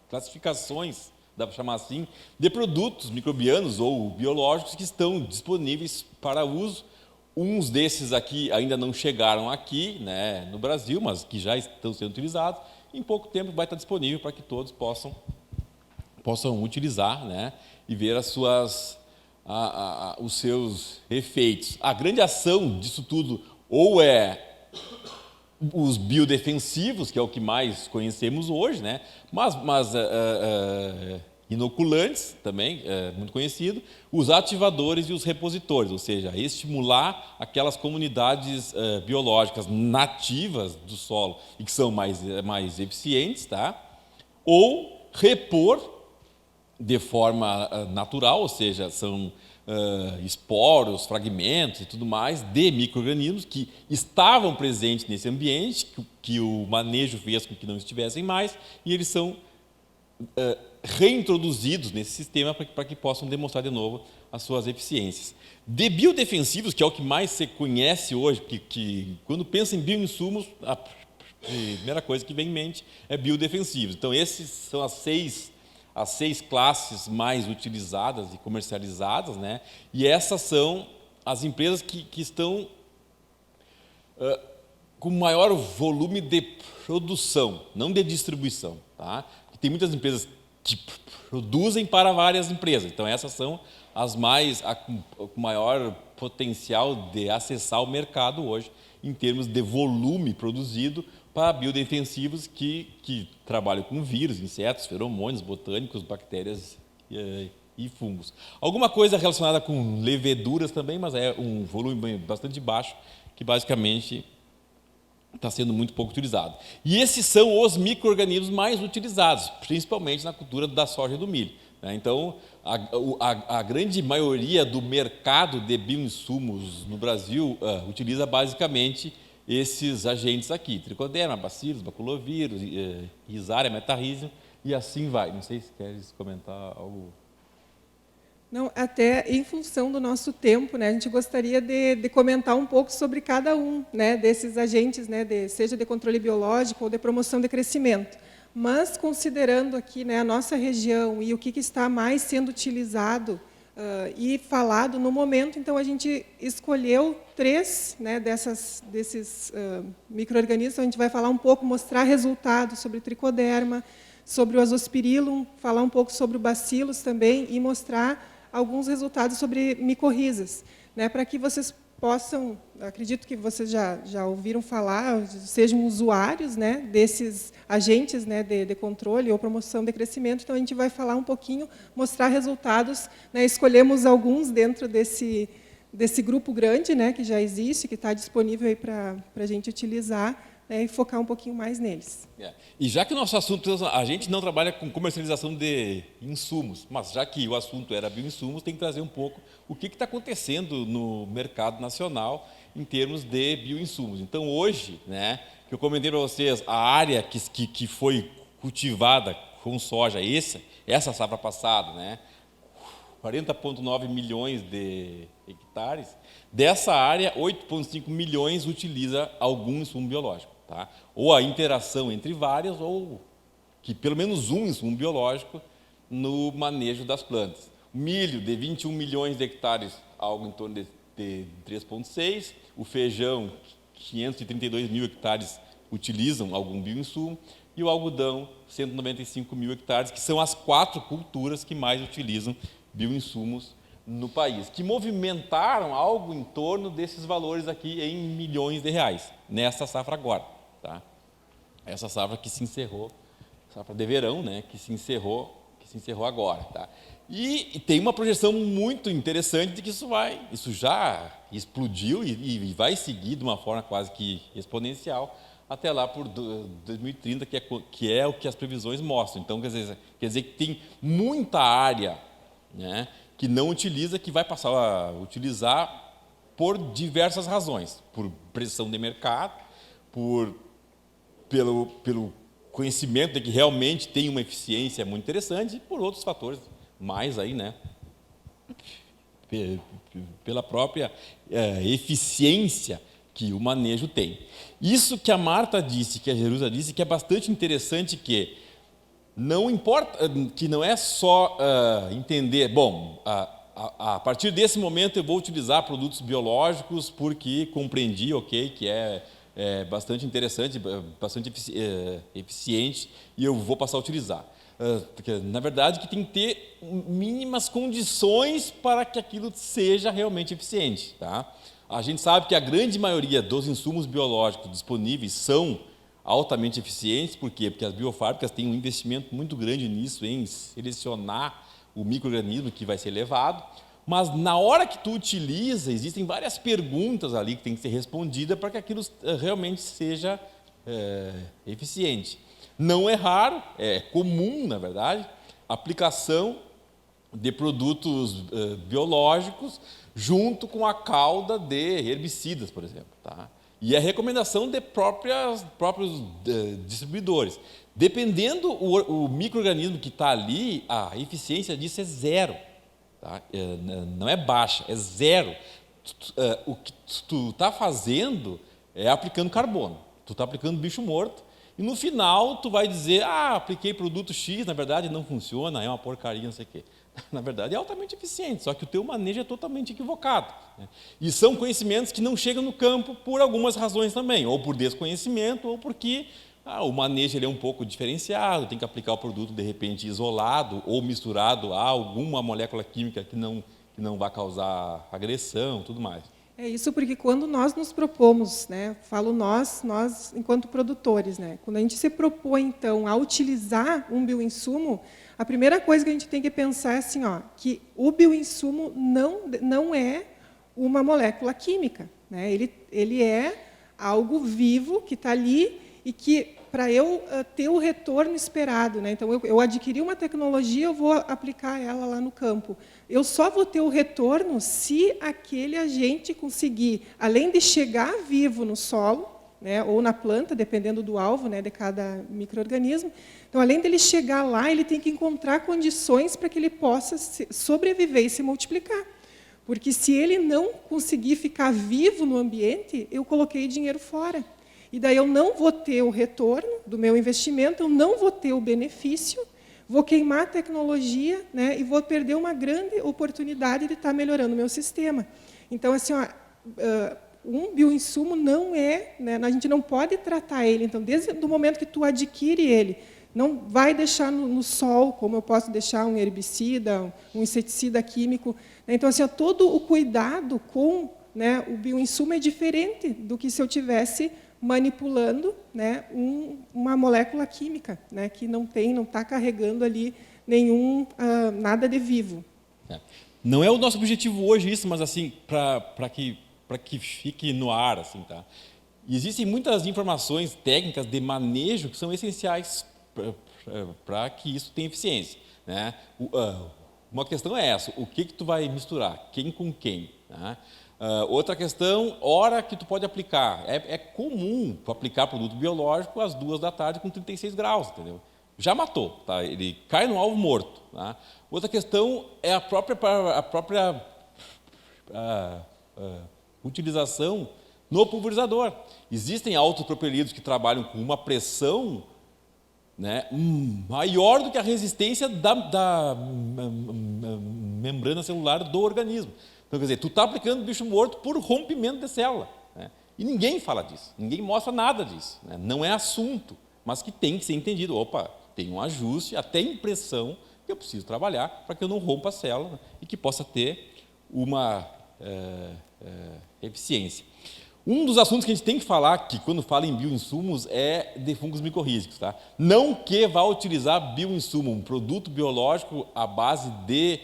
classificações, dá para chamar assim, de produtos microbianos ou biológicos que estão disponíveis para uso. Uns desses aqui ainda não chegaram aqui, né, no Brasil, mas que já estão sendo utilizados. Em pouco tempo vai estar disponível para que todos possam utilizar, né, e ver os seus efeitos. A grande ação disso tudo ou é os biodefensivos, que é o que mais conhecemos hoje, né, mas inoculantes, também, muito conhecido, os ativadores e os repositores, ou seja, estimular aquelas comunidades biológicas nativas do solo e que são mais eficientes, tá? Ou repor de forma natural, ou seja, são esporos, fragmentos e tudo mais de micro-organismos que estavam presentes nesse ambiente, que o manejo fez com que não estivessem mais, e eles são reintroduzidos nesse sistema para que possam demonstrar de novo as suas eficiências. De biodefensivos, que é o que mais se conhece hoje, que quando pensa em bioinsumos, a primeira coisa que vem em mente é biodefensivos. Então, esses são as seis classes mais utilizadas e comercializadas, né? E essas são as empresas que estão com maior volume de produção, não de distribuição, tá? Tem muitas empresas que produzem para várias empresas. Então, essas são as com maior potencial de acessar o mercado hoje, em termos de volume produzido para biodefensivos que trabalham com vírus, insetos, feromônios, botânicos, bactérias e fungos. Alguma coisa relacionada com leveduras também, mas é um volume bastante baixo, que basicamente está sendo muito pouco utilizado. E esses são os micro-organismos mais utilizados, principalmente na cultura da soja e do milho. Então, a grande maioria do mercado de bioinsumos no Brasil utiliza basicamente esses agentes aqui: tricoderma, bacillus, baculovírus, rhizaria, metarrhizium, e assim vai. Não sei se queres comentar algo. Não, até em função do nosso tempo, né, a gente gostaria de comentar um pouco sobre cada um, né, desses agentes, né, seja de controle biológico ou de promoção de crescimento. Mas, considerando aqui, né, a nossa região e o que está mais sendo utilizado e falado no momento, então a gente escolheu 3, né, desses micro-organismos. A gente vai falar um pouco, mostrar resultados sobre o tricoderma, sobre o azospirillum, falar um pouco sobre o bacillus também e mostrar alguns resultados sobre micorrizas, né, para que vocês possam, acredito que vocês já ouviram falar, sejam usuários, né, desses agentes, né, de controle ou promoção de crescimento. Então, a gente vai falar um pouquinho, mostrar resultados, né, escolhemos alguns dentro desse grupo grande, né, que já existe, que está disponível aí para a gente utilizar, e focar um pouquinho mais neles. E já que o nosso assunto, a gente não trabalha com comercialização de insumos, mas já que o assunto era bioinsumos, tem que trazer um pouco o que está acontecendo no mercado nacional em termos de bioinsumos. Então, hoje, né, que eu comentei para vocês, a área que foi cultivada com soja, essa safra passada, né, 40,9 milhões de hectares, dessa área, 8,5 milhões utiliza algum insumo biológico. Tá? Ou a interação entre várias, ou que pelo menos um insumo biológico no manejo das plantas. O milho, de 21 milhões de hectares, algo em torno de 3,6. O feijão, 532 mil hectares utilizam algum bioinsumo. E o algodão, 195 mil hectares, que são as 4 culturas que mais utilizam bioinsumos no país, que movimentaram algo em torno desses valores aqui em milhões de reais, nessa safra agora. Tá? Essa safra que se encerrou, safra de verão, né, que se encerrou agora. Tá? E tem uma projeção muito interessante de que isso já explodiu e vai seguir de uma forma quase que exponencial até lá por 2030, que é o que as previsões mostram. Então, quer dizer que tem muita área, né, que não utiliza, que vai passar a utilizar por diversas razões, por pressão de mercado, pelo conhecimento de que realmente tem uma eficiência muito interessante, e por outros fatores mais aí, né, pela própria eficiência que o manejo tem. Isso que a Marta disse, que a Jerusa disse, que é bastante interessante, que não importa, que não é só entender, bom, a partir desse momento eu vou utilizar produtos biológicos porque compreendi, que é bastante interessante, bastante eficiente e eu vou passar a utilizar. Na verdade, que tem que ter mínimas condições para que aquilo seja realmente eficiente. Tá? A gente sabe que a grande maioria dos insumos biológicos disponíveis são altamente eficientes. Por quê? Porque as biofábricas têm um investimento muito grande nisso, em selecionar o micro-organismo que vai ser levado. Mas, na hora que tu utiliza, existem várias perguntas ali que tem que ser respondidas para que aquilo realmente seja eficiente. Não é raro, é comum, na verdade, a aplicação de produtos biológicos junto com a cauda de herbicidas, por exemplo. Tá? E a recomendação de próprios distribuidores. Dependendo o micro-organismo que está ali, a eficiência disso é zero. Tá? Não é baixa, é zero. O que tu está fazendo é aplicando carbono. Tu está aplicando bicho morto. E no final tu vai dizer, apliquei produto X, na verdade não funciona, é uma porcaria, não sei o quê. Na verdade é altamente eficiente, só que o teu manejo é totalmente equivocado. Né? E são conhecimentos que não chegam no campo por algumas razões também, ou por desconhecimento, ou porque o manejo ele é um pouco diferenciado, tem que aplicar o produto de repente isolado ou misturado a alguma molécula química que não vai causar agressão, tudo mais. É isso, porque quando nós nos propomos, né, falo nós enquanto produtores, né, quando a gente se propõe, então, a utilizar um bioinsumo, a primeira coisa que a gente tem que pensar é assim, ó, que o bioinsumo não é uma molécula química, né, ele é algo vivo que está ali e que, para eu ter o retorno esperado, né, então eu adquiri uma tecnologia, eu vou aplicar ela lá no campo. Eu só vou ter o retorno se aquele agente conseguir, além de chegar vivo no solo, né, ou na planta, dependendo do alvo, né, de cada micro-organismo, então, além dele chegar lá, ele tem que encontrar condições para que ele possa sobreviver e se multiplicar. Porque se ele não conseguir ficar vivo no ambiente, eu coloquei dinheiro fora. E daí eu não vou ter o retorno do meu investimento, eu não vou ter o benefício, vou queimar a tecnologia, né, e vou perder uma grande oportunidade de estar melhorando o meu sistema. Então, assim, ó, um bioinsumo não é, né, a gente não pode tratar ele. Então, desde o momento que tu adquire ele, não vai deixar no sol, como eu posso deixar um herbicida, um inseticida químico. Então, assim, ó, todo o cuidado com, né, o bioinsumo é diferente do que se eu tivesse manipulando, né, uma molécula química, né, que não está carregando ali nada de vivo. Não é o nosso objetivo hoje isso, mas assim, para que fique no ar, assim, tá? Existem muitas informações técnicas de manejo que são essenciais para que isso tenha eficiência, né? Uma questão é essa: o que tu vai misturar, quem com quem, né? Outra questão, hora que tu pode aplicar. É comum tu aplicar produto biológico às 2 da tarde com 36 graus, entendeu? Já matou, tá? Ele cai no alvo morto. Tá? Outra questão é a própria utilização no pulverizador. Existem autopropelidos que trabalham com uma pressão, né, maior do que a resistência da membrana celular do organismo. Então, quer dizer, tu está aplicando bicho morto por rompimento de célula. Né? E ninguém fala disso, ninguém mostra nada disso. Né? Não é assunto, mas que tem que ser entendido. Opa, tem um ajuste, até impressão, que eu preciso trabalhar para que eu não rompa a célula, né, e que possa ter uma eficiência. Um dos assuntos que a gente tem que falar aqui, quando fala em bioinsumos, é de fungos micorrízicos. Tá? Não que vá utilizar bioinsumo, um produto biológico à base de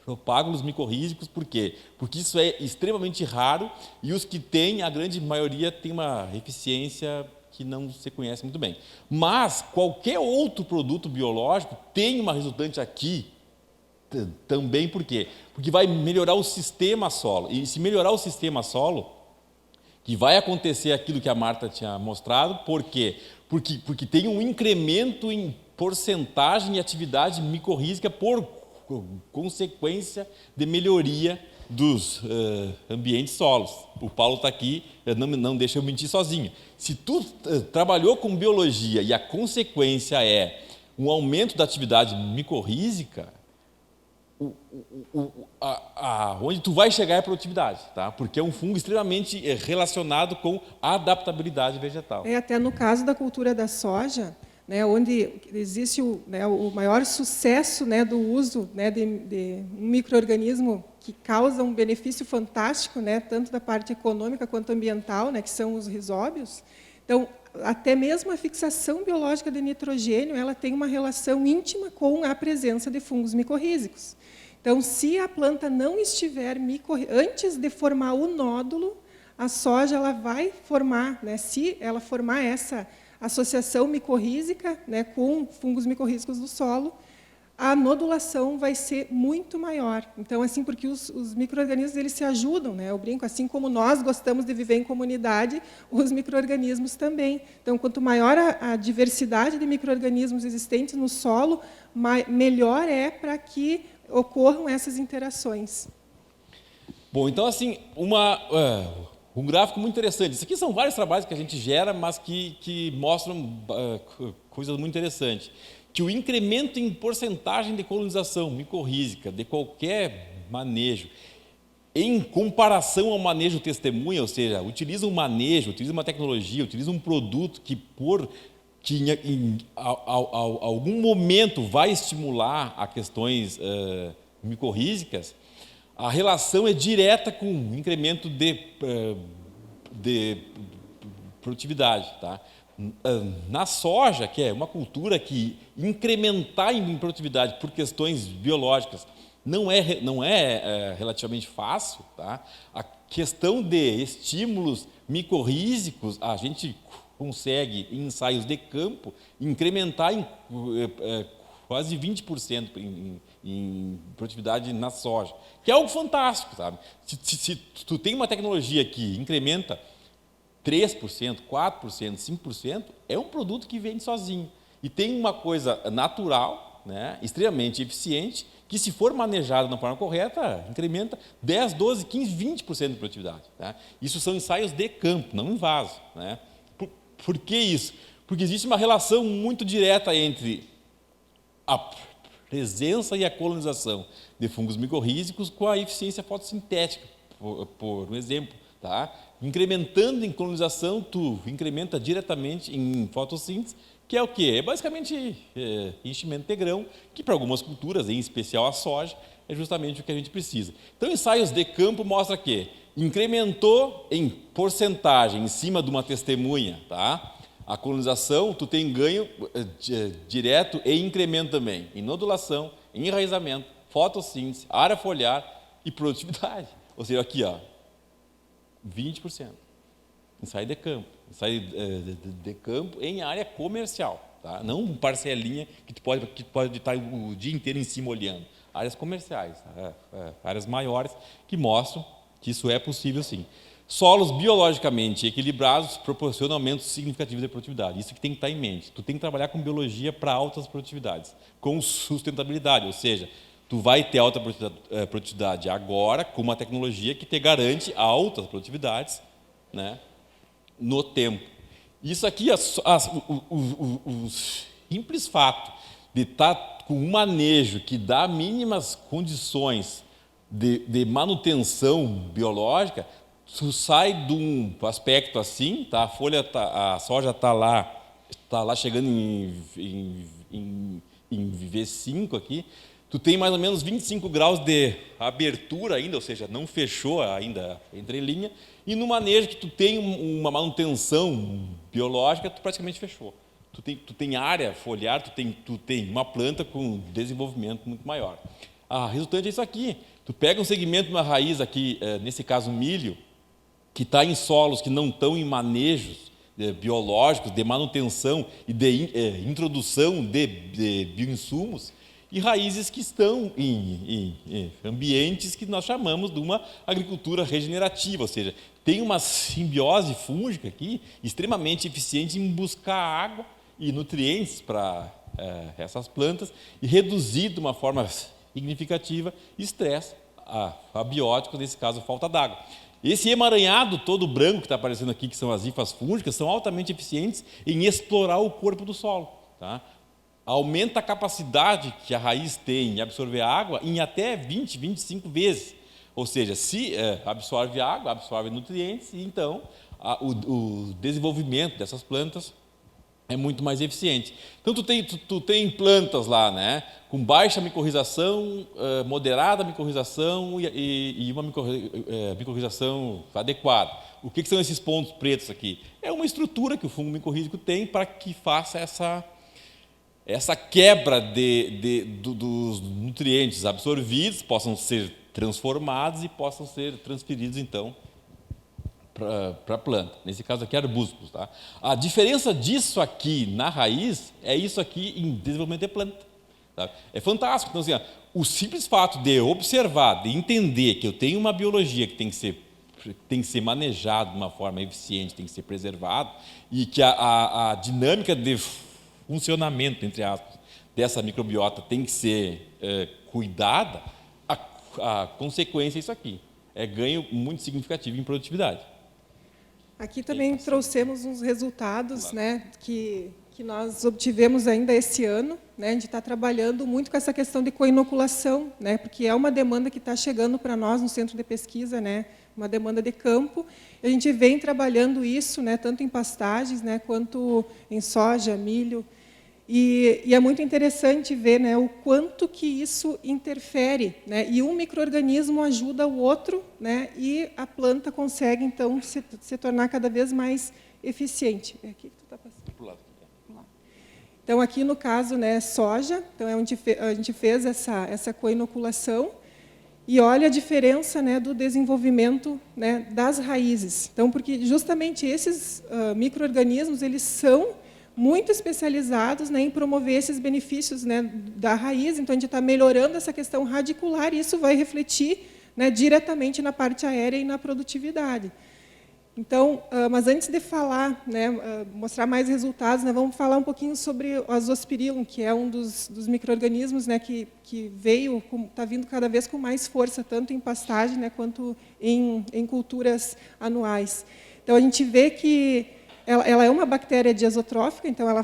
propágulos micorrízicos. Por quê? Porque isso é extremamente raro e os que têm, a grande maioria, tem uma eficiência que não se conhece muito bem. Mas qualquer outro produto biológico tem uma resultante aqui também. Por quê? Porque vai melhorar o sistema solo. E se melhorar o sistema solo, que vai acontecer aquilo que a Marta tinha mostrado. Por quê? Porque tem um incremento em porcentagem e atividade micorrízica por consequência de melhoria dos ambientes solos. O Paulo está aqui, não deixa eu mentir sozinho. Se tu trabalhou com biologia e a consequência é um aumento da atividade micorrízica, onde tu vai chegar é a produtividade, tá? Porque é um fungo extremamente relacionado com a adaptabilidade vegetal. Até no caso da cultura da soja, né, onde existe o maior sucesso, né, do uso, né, de um micro-organismo que causa um benefício fantástico, né, tanto da parte econômica quanto ambiental, né, que são os risóbios. Então, até mesmo a fixação biológica de nitrogênio, ela tem uma relação íntima com a presença de fungos micorrízicos. Então, se a planta não estiver antes de formar o nódulo, a soja ela vai formar, né, se ela formar essa associação micorrízica, né, com fungos micorrízicos do solo, a nodulação vai ser muito maior. Então, assim, porque os micro-organismos eles se ajudam, né? Eu brinco, assim como nós gostamos de viver em comunidade, os micro-organismos também. Então, quanto maior a diversidade de micro-organismos existentes no solo, melhor é para que ocorram essas interações. Bom, então, assim, um gráfico muito interessante. Isso aqui são vários trabalhos que a gente gera, mas que mostram coisas muito interessantes. Que o incremento em porcentagem de colonização micorrízica de qualquer manejo, em comparação ao manejo testemunha, ou seja, utiliza um manejo, utiliza uma tecnologia, utiliza um produto que em algum momento vai estimular a questões micorrízicas, a relação é direta com o incremento de produtividade. Tá? Na soja, que é uma cultura que incrementar em produtividade por questões biológicas não é relativamente fácil, tá? A questão de estímulos micorrízicos, a gente consegue, em ensaios de campo, incrementar em quase 20% em produtividade na soja, que é algo fantástico, sabe? Se tu tem uma tecnologia que incrementa 3%, 4%, 5%, é um produto que vende sozinho. E tem uma coisa natural, né, extremamente eficiente, que se for manejado da forma correta, incrementa 10, 12, 15, 20% de produtividade. Tá? Isso são ensaios de campo, não em vaso. Né? Por que isso? Porque existe uma relação muito direta entre a presença e a colonização de fungos micorrízicos com a eficiência fotossintética, por um exemplo. Tá? Incrementando em colonização, tu incrementa diretamente em fotossíntese, que é o quê? É basicamente enchimento de grão, que para algumas culturas, em especial a soja, é justamente o que a gente precisa. Então, ensaios de campo mostra que incrementou em porcentagem em cima de uma testemunha, tá? A colonização, tu tem ganho direto e incremento também, em nodulação, em enraizamento, fotossíntese, área foliar e produtividade. Ou seja, aqui, ó, 20%. Ensaio de campo. Ensaio de campo em área comercial. Tá? Não parcelinha que tu pode estar o dia inteiro em cima olhando. Áreas comerciais, áreas maiores que mostram que isso é possível sim. Solos biologicamente equilibrados proporcionam aumento significativo de produtividade. Isso que tem que estar em mente. Tu tem que trabalhar com biologia para altas produtividades, com sustentabilidade, ou seja, tu vai ter alta produtividade agora com uma tecnologia que te garante altas produtividades, né, no tempo. Isso aqui, o simples fato de estar com um manejo que dá mínimas condições de manutenção biológica, tu sai de um aspecto assim, tá? A soja está lá chegando em V5 aqui, tu tem mais ou menos 25 graus de abertura ainda, ou seja, não fechou ainda a entrelinha, e no manejo que tu tem uma manutenção biológica, tu praticamente fechou. Tu tem área foliar, tu tem uma planta com desenvolvimento muito maior. A resultante é isso aqui. Tu pega um segmento de uma raiz aqui, nesse caso milho, que está em solos que não estão em manejos biológicos, de manutenção e de introdução de bioinsumos, e raízes que estão em ambientes que nós chamamos de uma agricultura regenerativa, ou seja, tem uma simbiose fúngica aqui extremamente eficiente em buscar água e nutrientes para essas plantas e reduzir de uma forma significativa estresse abiótico, nesse caso falta d'água. Esse emaranhado todo branco que está aparecendo aqui, que são as hifas fúngicas, são altamente eficientes em explorar o corpo do solo. Tá? Aumenta a capacidade que a raiz tem em absorver água em até 20, 25 vezes. Ou seja, se absorve água, absorve nutrientes, e então o desenvolvimento dessas plantas é muito mais eficiente. Então, tu tem plantas lá, né, com baixa micorrização, moderada micorrização e uma micorrização adequada. O que são esses pontos pretos aqui? É uma estrutura que o fungo micorrízico tem para que faça essa quebra dos nutrientes absorvidos, possam ser transformados e possam ser transferidos, então, para a planta. Nesse caso aqui, arbustos. Tá? A diferença disso aqui na raiz é isso aqui em desenvolvimento de planta. Tá? É fantástico. Então, assim, o simples fato de observar, de entender que eu tenho uma biologia que tem que ser manejada de uma forma eficiente, tem que ser preservado, e que a dinâmica de funcionamento, entre aspas, dessa microbiota tem que ser cuidada, a consequência é isso aqui. É ganho muito significativo em produtividade. Aqui também trouxemos uns resultados, né, que nós obtivemos ainda esse ano. Né, a gente está trabalhando muito com essa questão de coinoculação, né, porque é uma demanda que está chegando para nós no centro de pesquisa, né, uma demanda de campo. A gente vem trabalhando isso, né, tanto em pastagens, né, quanto em soja, milho. E é muito interessante ver, né, o quanto que isso interfere, né, e um micro-organismo ajuda o outro, né, e a planta consegue, então, se tornar cada vez mais eficiente. É aqui que tu está passando. Então, aqui no caso, né, soja, então a gente fez essa co-inoculação, e olha a diferença, né, do desenvolvimento, né, das raízes. Então, porque justamente esses micro-organismos, eles são muito especializados, né, em promover esses benefícios, né, da raiz. Então, a gente está melhorando essa questão radicular, e isso vai refletir, né, diretamente na parte aérea e na produtividade. Então, mas antes de falar, né, mostrar mais resultados, né, vamos falar um pouquinho sobre o Azospirillum, que é um dos micro-organismos, né, que está vindo cada vez com mais força, tanto em pastagem, né, quanto em culturas anuais. Então, a gente vê que ela é uma bactéria diazotrófica, então ela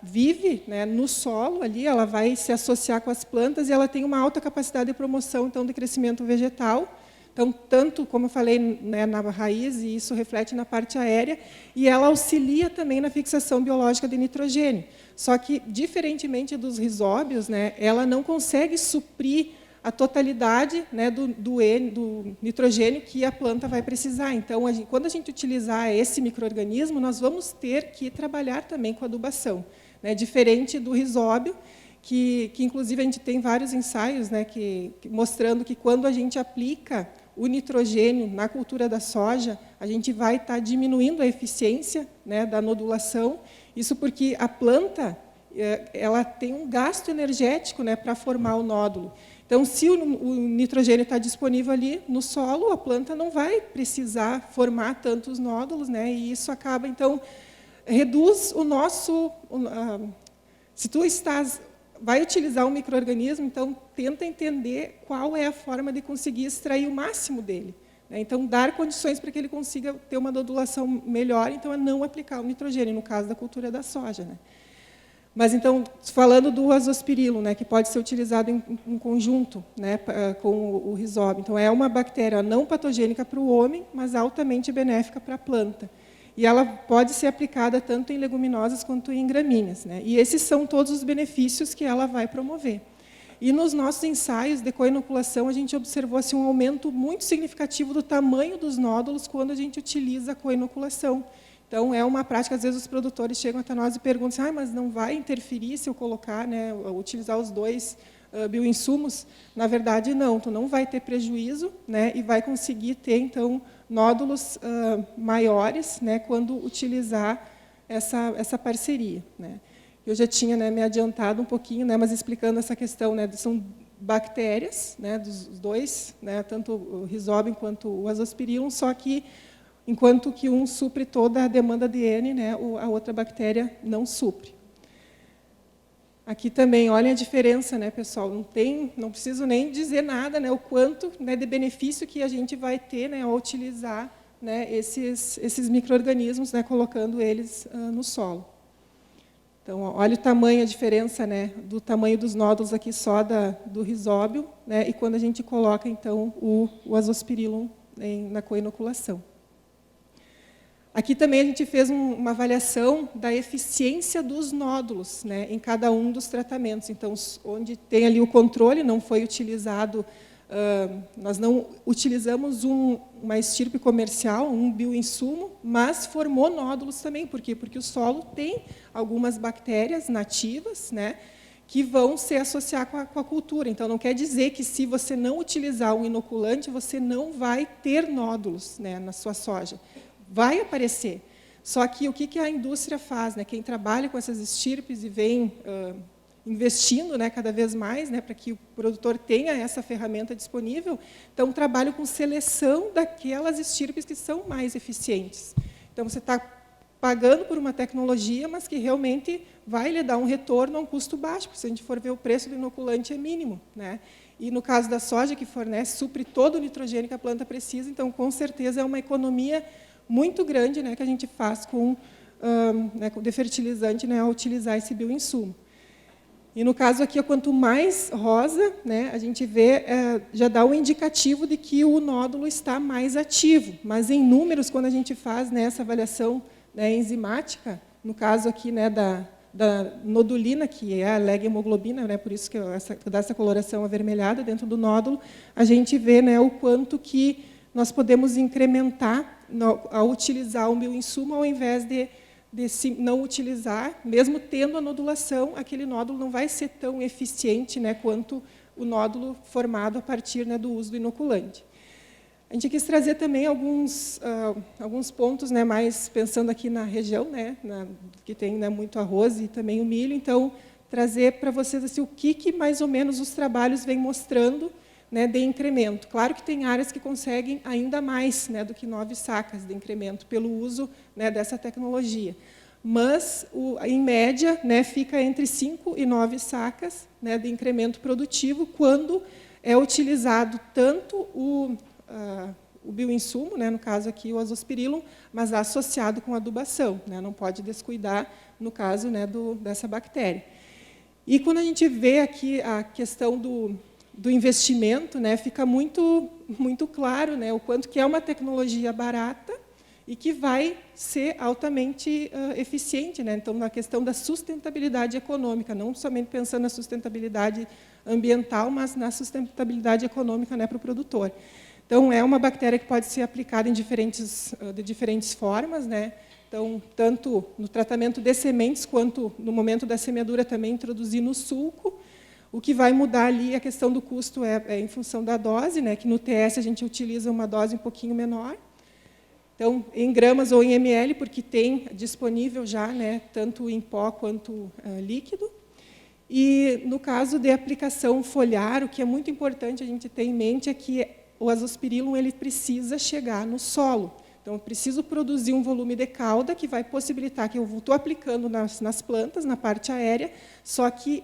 vive, né, no solo ali, ela vai se associar com as plantas, e ela tem uma alta capacidade de promoção, então, de crescimento vegetal. Então, tanto, como eu falei, né, na raiz, e isso reflete na parte aérea, e ela auxilia também na fixação biológica de nitrogênio. Só que, diferentemente dos rizóbios, né, ela não consegue suprir a totalidade, né, do nitrogênio que a planta vai precisar. Então, quando a gente utilizar esse micro-organismo, nós vamos ter que trabalhar também com adubação, né, diferente do rizóbio, que inclusive a gente tem vários ensaios, né, mostrando que quando a gente aplica o nitrogênio na cultura da soja, a gente vai estar diminuindo a eficiência, né, da nodulação. Isso porque a planta ela tem um gasto energético, né, para formar o nódulo. Então, se o nitrogênio está disponível ali no solo, a planta não vai precisar formar tantos nódulos, né, e isso acaba, então, reduz o nosso... se tu vai utilizar um micro-organismo, então, tenta entender qual é a forma de conseguir extrair o máximo dele, né? Então, dar condições para que ele consiga ter uma nodulação melhor, então, é não aplicar o nitrogênio, no caso da cultura da soja, né? Mas, então, falando do Azospirillum, né, que pode ser utilizado em conjunto, né, com o rizóbio. Então, é uma bactéria não patogênica para o homem, mas altamente benéfica para a planta. E ela pode ser aplicada tanto em leguminosas quanto em gramíneas, né? E esses são todos os benefícios que ela vai promover. E nos nossos ensaios de co-inoculação, a gente observou assim, um aumento muito significativo do tamanho dos nódulos quando a gente utiliza a co-inoculação. Então, é uma prática, às vezes os produtores chegam até nós e perguntam assim, mas não vai interferir se eu colocar, né, utilizar os dois bioinsumos? Na verdade, não, tu não vai ter prejuízo, né, e vai conseguir ter, então, nódulos maiores, né, quando utilizar essa parceria, né. Eu já tinha, né, me adiantado um pouquinho, né, mas explicando essa questão, né, são bactérias, né, dos dois, né, tanto o rizóbio quanto o Azospirillum, só que enquanto que um supre toda a demanda de N, né, a outra bactéria não supre. Aqui também, olhem a diferença, né, pessoal? Não preciso nem dizer nada, né, o quanto, né, de benefício que a gente vai ter, né, ao utilizar, né, esses micro-organismos, né, colocando eles no solo. Então, olha o tamanho, a diferença, né, do tamanho dos nódulos aqui só do rizóbio, né, e quando a gente coloca, então, o Azospirillum na co-inoculação. Aqui também a gente fez uma avaliação da eficiência dos nódulos, né, em cada um dos tratamentos. Então, onde tem ali o controle, não foi utilizado, nós não utilizamos uma estirpe comercial, um bioinsumo, mas formou nódulos também. Por quê? Porque o solo tem algumas bactérias nativas, né, que vão se associar com a cultura. Então, não quer dizer que, se você não utilizar um inoculante, você não vai ter nódulos, né, na sua soja. Vai aparecer. Só que o que a indústria faz, né? Quem trabalha com essas estirpes e vem investindo, né, cada vez mais, né, para que o produtor tenha essa ferramenta disponível, então trabalha com seleção daquelas estirpes que são mais eficientes. Então, você está pagando por uma tecnologia, mas que realmente vai lhe dar um retorno a um custo baixo, porque, se a gente for ver, o preço do inoculante é mínimo, né? E, no caso da soja, que fornece, supre todo o nitrogênio que a planta precisa, então, com certeza, é uma economia muito grande, né, que a gente faz com de fertilizante, né, ao utilizar esse bioinsumo. E, no caso aqui, quanto mais rosa, né, a gente vê, já dá um indicativo de que o nódulo está mais ativo. Mas, em números, quando a gente faz, né, essa avaliação, né, enzimática, no caso aqui, né, nodulina, que é a leg-hemoglobina, né, por isso que dá essa coloração avermelhada dentro do nódulo, a gente vê, né, o quanto que nós podemos incrementar ao utilizar o bioinsumo, ao invés de não utilizar, mesmo tendo a nodulação, aquele nódulo não vai ser tão eficiente, né, quanto o nódulo formado a partir, né, do uso do inoculante. A gente quis trazer também alguns pontos, né, mais pensando aqui na região, né, que tem, né, muito arroz e também o milho, então, trazer para vocês assim, o que mais ou menos os trabalhos vêm mostrando, né, de incremento. Claro que tem áreas que conseguem ainda mais, né, do que 9 sacas de incremento pelo uso, né, dessa tecnologia. Mas, em média, né, fica entre 5 e 9 sacas, né, de incremento produtivo quando é utilizado tanto o bioinsumo, né, no caso aqui o azospirillum, mas associado com adubação, né, não pode descuidar no caso, né, dessa bactéria. E quando a gente vê aqui a questão do investimento, né, fica muito claro, né, o quanto que é uma tecnologia barata e que vai ser altamente eficiente, né? Então, na questão da sustentabilidade econômica, não somente pensando na sustentabilidade ambiental, mas na sustentabilidade econômica, né, para o produtor. Então, é uma bactéria que pode ser aplicada de diferentes formas, né? Então, tanto no tratamento de sementes, quanto no momento da semeadura também introduzir no sulco. O que vai mudar ali, a questão do custo é em função da dose, né? Que no TS a gente utiliza uma dose um pouquinho menor. Então, em gramas ou em ml, porque tem disponível já, né, tanto em pó quanto líquido. E, no caso de aplicação foliar, o que é muito importante a gente ter em mente é que o azospirillum ele precisa chegar no solo. Então, eu preciso produzir um volume de cauda que vai possibilitar que eu estou aplicando nas plantas, na parte aérea, só que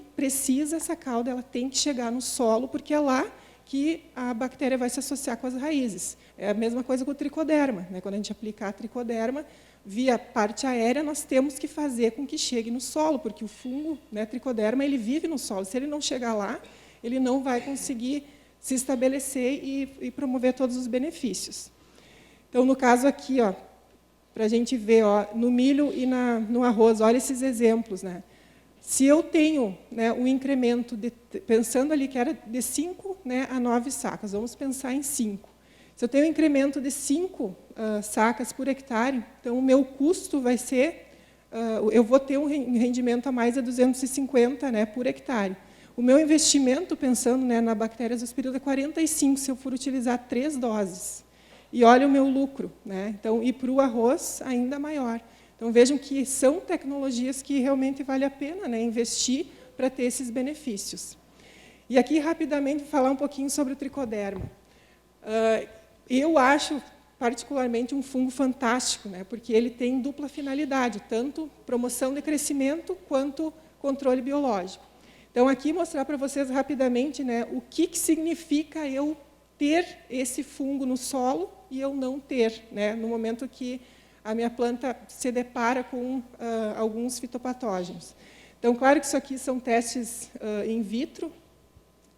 essa cauda ela tem que chegar no solo, porque é lá que a bactéria vai se associar com as raízes. É a mesma coisa com o tricoderma, né? Quando a gente aplicar a tricoderma, via parte aérea, nós temos que fazer com que chegue no solo, porque o fungo, né, tricoderma, ele vive no solo. Se ele não chegar lá, ele não vai conseguir se estabelecer e promover todos os benefícios. Então, no caso aqui, para a gente ver, no milho e no arroz, olha esses exemplos, né? Se eu tenho, né, um incremento, pensando ali que era de 5, né, a 9 sacas, vamos pensar em 5. Se eu tenho um incremento de 5 sacas por hectare, então o meu custo vai ser, eu vou ter um rendimento a mais de 250, né, por hectare. O meu investimento, pensando, né, na bactéria azospirillum, é 45, se eu for utilizar 3 doses. E olha o meu lucro, né? Então, e para o arroz, ainda maior. Então, vejam que são tecnologias que realmente vale a pena, né, investir para ter esses benefícios. E aqui, rapidamente, vou falar um pouquinho sobre o tricoderma. Eu acho, particularmente, um fungo fantástico, né, porque ele tem dupla finalidade, tanto promoção de crescimento, quanto controle biológico. Então, aqui, mostrar para vocês, rapidamente, né, o que significa eu ter esse fungo no solo e eu não ter, né, no momento que a minha planta se depara com alguns fitopatógenos. Então, claro que isso aqui são testes in vitro.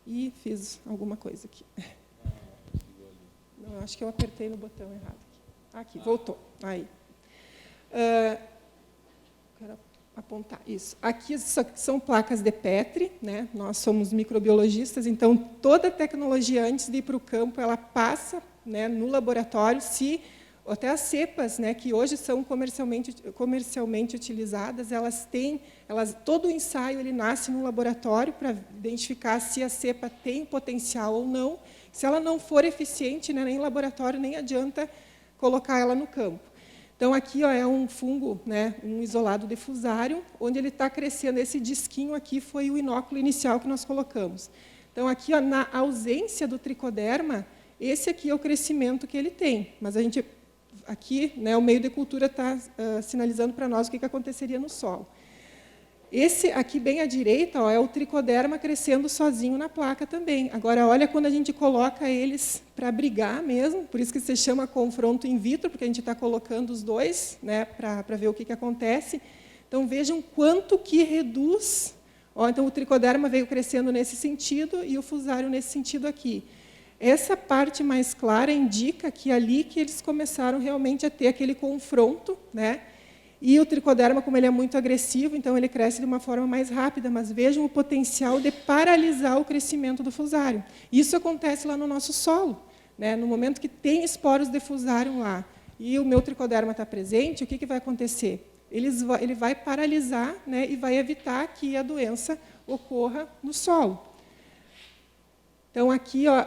E fiz alguma coisa aqui. Não, acho que eu apertei no botão errado. Aqui, voltou. Aí. Quero apontar isso. Aqui são placas de Petri, né? Nós somos microbiologistas, então toda a tecnologia antes de ir para o campo, ela passa, né, no laboratório, até as cepas, né, que hoje são comercialmente utilizadas, todo o ensaio ele nasce no laboratório para identificar se a cepa tem potencial ou não. Se ela não for eficiente, né, nem em laboratório, nem adianta colocar ela no campo. Então, aqui é um fungo, né, um isolado de Fusarium, onde ele está crescendo. Esse disquinho aqui foi o inóculo inicial que nós colocamos. Então, aqui, na ausência do tricoderma, esse aqui é o crescimento que ele tem. Mas a gente, aqui, né, o meio de cultura está sinalizando para nós o que aconteceria no solo. Esse aqui, bem à direita, é o tricoderma crescendo sozinho na placa também. Agora, olha quando a gente coloca eles para brigar mesmo, por isso que se chama confronto in vitro, porque a gente está colocando os dois, né, para ver o que acontece. Então, vejam quanto que reduz. Então, o tricoderma veio crescendo nesse sentido e o Fusarium nesse sentido aqui. Essa parte mais clara indica que ali que eles começaram realmente a ter aquele confronto, né? E o tricoderma, como ele é muito agressivo, então ele cresce de uma forma mais rápida, mas vejam o potencial de paralisar o crescimento do Fusarium. Isso acontece lá no nosso solo, né? No momento que tem esporos de Fusarium lá, e o meu tricoderma está presente, o que vai acontecer? Ele vai paralisar, né, e vai evitar que a doença ocorra no solo. Então, aqui, ó,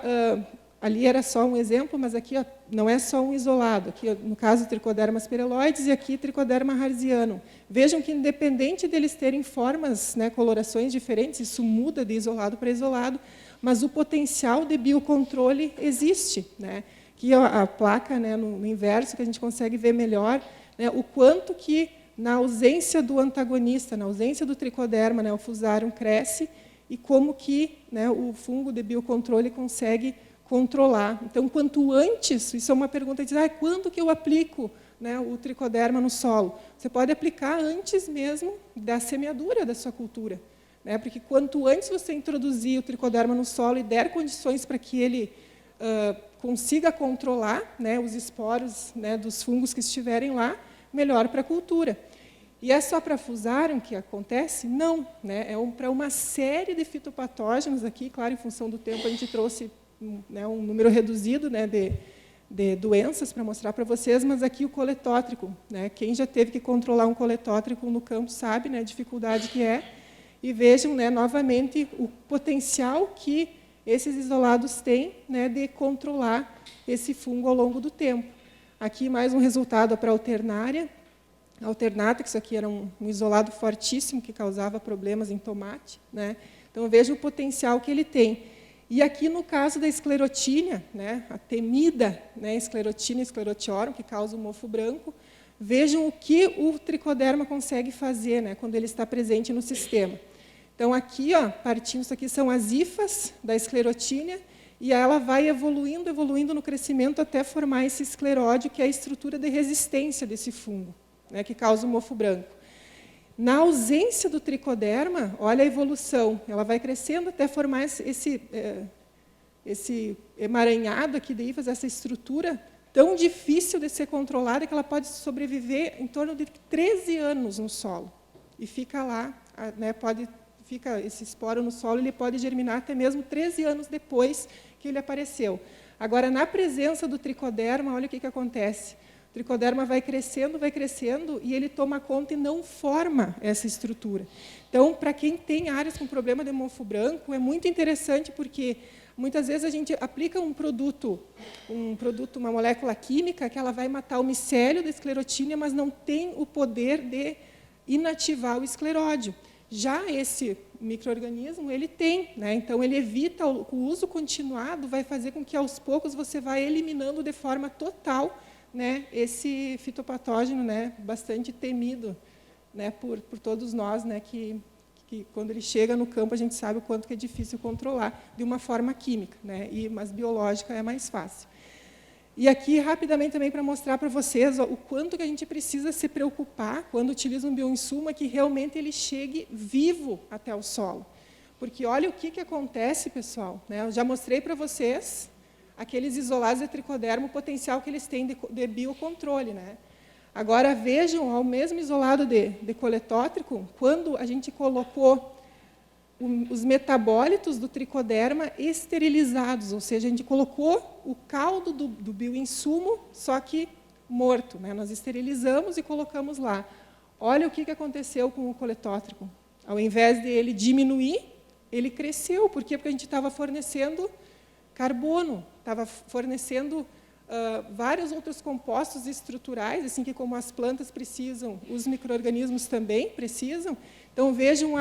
ali era só um exemplo, mas aqui, ó, não é só um isolado. Aqui, ó, no caso, Trichoderma spireloides e aqui Trichoderma harzianum. Vejam que, independente deles terem formas, né, colorações diferentes, isso muda de isolado para isolado, mas o potencial de biocontrole existe, né? Aqui, ó, a placa, né, no inverso, que a gente consegue ver melhor, né, o quanto que, na ausência do antagonista, na ausência do tricoderma, né, o Fusarium cresce, e como que, né, o fungo de biocontrole consegue controlar. Então, quanto antes, isso é uma pergunta de quando que eu aplico, né, o tricoderma no solo? Você pode aplicar antes mesmo da semeadura da sua cultura, né, porque quanto antes você introduzir o tricoderma no solo e der condições para que ele consiga controlar, né, os esporos, né, dos fungos que estiverem lá, melhor para a cultura. E é só para Fusarium que acontece? Não, né? Para uma série de fitopatógenos aqui, claro, em função do tempo a gente trouxe, né, um número reduzido, né, de doenças para mostrar para vocês, mas aqui o coletótrico, né? Quem já teve que controlar um coletótrico no campo sabe, né, a dificuldade que é. E vejam, né, novamente o potencial que esses isolados têm, né, de controlar esse fungo ao longo do tempo. Aqui mais um resultado para a alternária. Alternata, que isso aqui era um isolado fortíssimo que causava problemas em tomate, né? Então veja o potencial que ele tem. E aqui no caso da esclerotínia, né, a temida, né, esclerotínia sclerotiorum, que causa o mofo branco, vejam o que o tricoderma consegue fazer, né, quando ele está presente no sistema. Então aqui, ó, partindo, isso aqui são as hifas da esclerotínia, e ela vai evoluindo no crescimento até formar esse escleródio, que é a estrutura de resistência desse fungo, né, que causa o mofo branco. Na ausência do tricoderma, olha a evolução, ela vai crescendo até formar esse emaranhado aqui de hifas, essa estrutura tão difícil de ser controlada que ela pode sobreviver em torno de 13 anos no solo. E fica lá, né, fica esse esporo no solo, ele pode germinar até mesmo 13 anos depois que ele apareceu. Agora, na presença do tricoderma, olha o que acontece. O tricoderma vai crescendo, e ele toma conta e não forma essa estrutura. Então, para quem tem áreas com problema de mofo branco, é muito interessante, porque muitas vezes a gente aplica um produto, uma molécula química, que ela vai matar o micélio da esclerotínia, mas não tem o poder de inativar o escleródio. Já esse micro-organismo, ele tem, né? Então, ele evita o uso continuado, vai fazer com que, aos poucos, você vá eliminando de forma total, né, esse fitopatógeno, né, bastante temido, né, por todos nós, né, que quando ele chega no campo a gente sabe o quanto que é difícil controlar de uma forma química, né, mas biológica é mais fácil. E aqui, rapidamente, também para mostrar para vocês, ó, o quanto que a gente precisa se preocupar quando utiliza um bioinsumo, é que realmente ele chegue vivo até o solo. Porque olha o que acontece, pessoal, né, eu já mostrei para vocês aqueles isolados de tricoderma, o potencial que eles têm de biocontrole, né? Agora, vejam, ó, o mesmo isolado de coletótrico, quando a gente colocou os metabólitos do tricoderma esterilizados, ou seja, a gente colocou o caldo do bioinsumo, só que morto, né? Nós esterilizamos e colocamos lá. Olha o que aconteceu com o coletótrico. Ao invés de ele diminuir, ele cresceu. Por quê? Porque a gente estava fornecendo carbono, estava fornecendo vários outros compostos estruturais, assim que como as plantas precisam, os micro-organismos também precisam. Então, vejam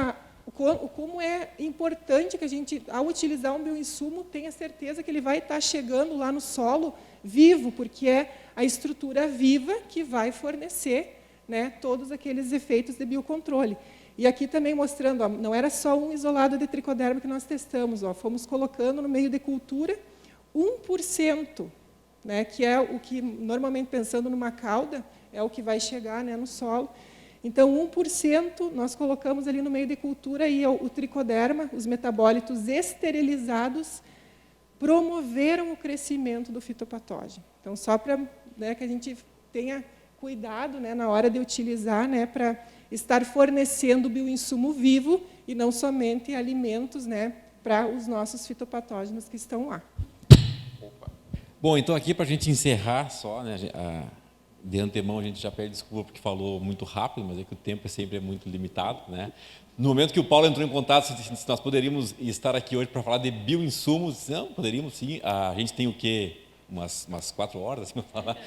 como é importante que a gente, ao utilizar um bioinsumo, tenha certeza que ele vai estar chegando lá no solo vivo, porque é a estrutura viva que vai fornecer, né, todos aqueles efeitos de biocontrole. E aqui também mostrando, ó, não era só um isolado de tricoderma que nós testamos, ó, fomos colocando no meio de cultura 1%, né, que é o que, normalmente, pensando numa cauda, é o que vai chegar, né, no solo. Então, 1% nós colocamos ali no meio de cultura e o tricoderma, os metabólitos esterilizados, promoveram o crescimento do fitopatógeno. Então, só para, né, que a gente tenha cuidado, né, na hora de utilizar, né, para estar fornecendo bioinsumo vivo e não somente alimentos, né, para os nossos fitopatógenos que estão lá. Bom, então aqui para a gente encerrar só, né, de antemão a gente já pede desculpa porque falou muito rápido, mas é que o tempo sempre é muito limitado, né? No momento que o Paulo entrou em contato, se nós poderíamos estar aqui hoje para falar de bioinsumos, não, poderíamos sim. A gente tem o quê? Umas 4 horas, assim, para falar?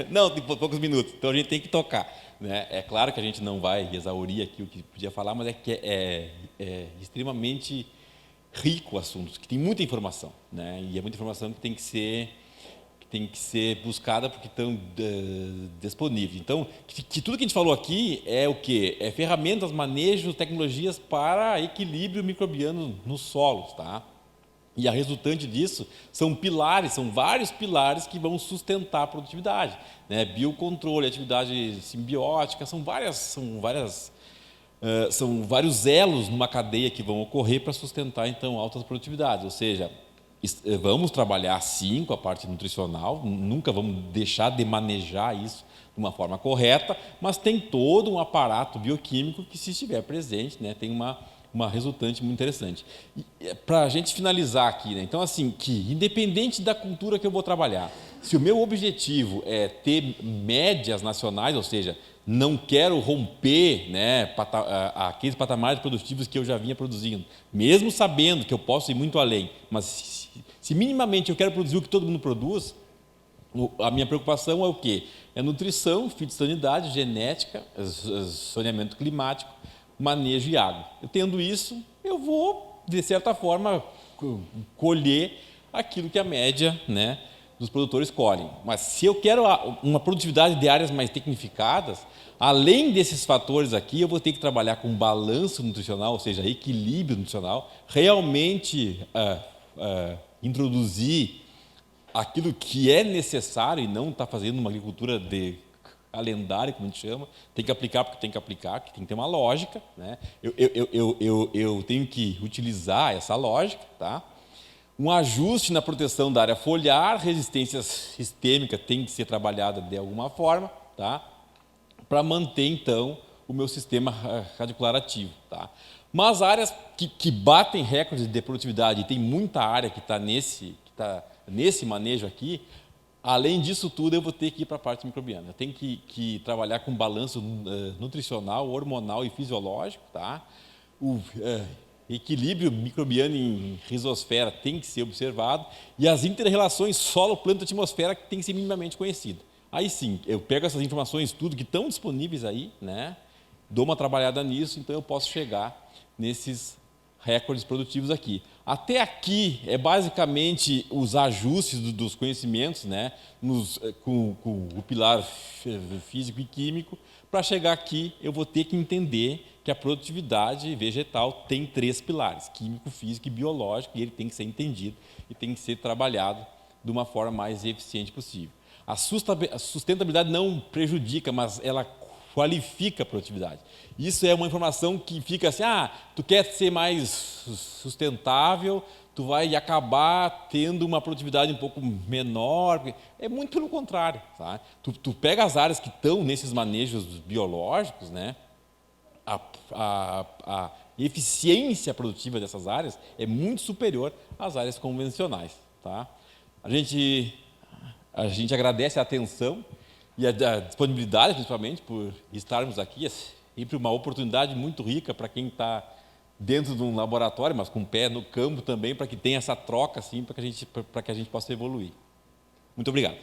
Não, tem poucos minutos, então a gente tem que tocar, né? É claro que a gente não vai exaurir aqui o que podia falar, mas é que é extremamente rico o assunto, que tem muita informação, né? E é muita informação que tem que ser buscada porque estão disponíveis. Então, que tudo que a gente falou aqui é o quê? É ferramentas, manejos, tecnologias para equilíbrio microbiano nos solos, tá? E a resultante disso são pilares, são vários pilares que vão sustentar a produtividade, né? Biocontrole, atividade simbiótica, são vários elos numa cadeia que vão ocorrer para sustentar, então, altas produtividades. Ou seja, vamos trabalhar, sim, com a parte nutricional, nunca vamos deixar de manejar isso de uma forma correta, mas tem todo um aparato bioquímico que, se estiver presente, né, tem uma resultante muito interessante. Para a gente finalizar aqui, né, então, assim, que independente da cultura que eu vou trabalhar, se o meu objetivo é ter médias nacionais, ou seja, não quero romper, né, aqueles patamares produtivos que eu já vinha produzindo, mesmo sabendo que eu posso ir muito além, mas se minimamente eu quero produzir o que todo mundo produz, a minha preocupação é o quê? É nutrição, fitossanidade, genética, zoneamento climático, manejo e água. Eu tendo isso, eu vou, de certa forma, colher aquilo que a média, né, dos produtores colhem. Mas se eu quero uma produtividade de áreas mais tecnificadas, além desses fatores aqui, eu vou ter que trabalhar com balanço nutricional, ou seja, equilíbrio nutricional, realmente introduzir aquilo que é necessário e não estar fazendo uma agricultura de calendário, como a gente chama. Tem que aplicar porque tem que aplicar, que tem que ter uma lógica, né? Eu tenho que utilizar essa lógica, tá? Um ajuste na proteção da área foliar, resistência sistêmica tem que ser trabalhada de alguma forma, tá? Para manter, então, o meu sistema radicular ativo, tá? Mas áreas que batem recordes de produtividade, e tem muita área que está nesse manejo aqui, além disso tudo, eu vou ter que ir para a parte microbiana. Eu tenho que trabalhar com balanço nutricional, hormonal e fisiológico, tá? O equilíbrio microbiano em rizosfera tem que ser observado, e as inter-relações solo-planta-atmosfera que tem que ser minimamente conhecida. Aí sim, eu pego essas informações, tudo que estão disponíveis aí, né? Dou uma trabalhada nisso, então eu posso chegar nesses recordes produtivos aqui. Até aqui é basicamente os ajustes dos conhecimentos, né? Com o pilar físico e químico. Para chegar aqui, eu vou ter que entender que a produtividade vegetal tem 3 pilares, químico, físico e biológico, e ele tem que ser entendido e tem que ser trabalhado de uma forma mais eficiente possível. A sustentabilidade não prejudica, mas ela qualifica a produtividade. Isso é uma informação que fica assim, tu quer ser mais sustentável, tu vai acabar tendo uma produtividade um pouco menor. É muito pelo contrário, tá? Tu pega as áreas que estão nesses manejos biológicos, né? A eficiência produtiva dessas áreas é muito superior às áreas convencionais, tá? A gente agradece a atenção e a disponibilidade, principalmente, por estarmos aqui. É sempre uma oportunidade muito rica para quem está dentro de um laboratório, mas com o pé no campo também, para que tenha essa troca, assim, para que a gente possa evoluir. Muito obrigado.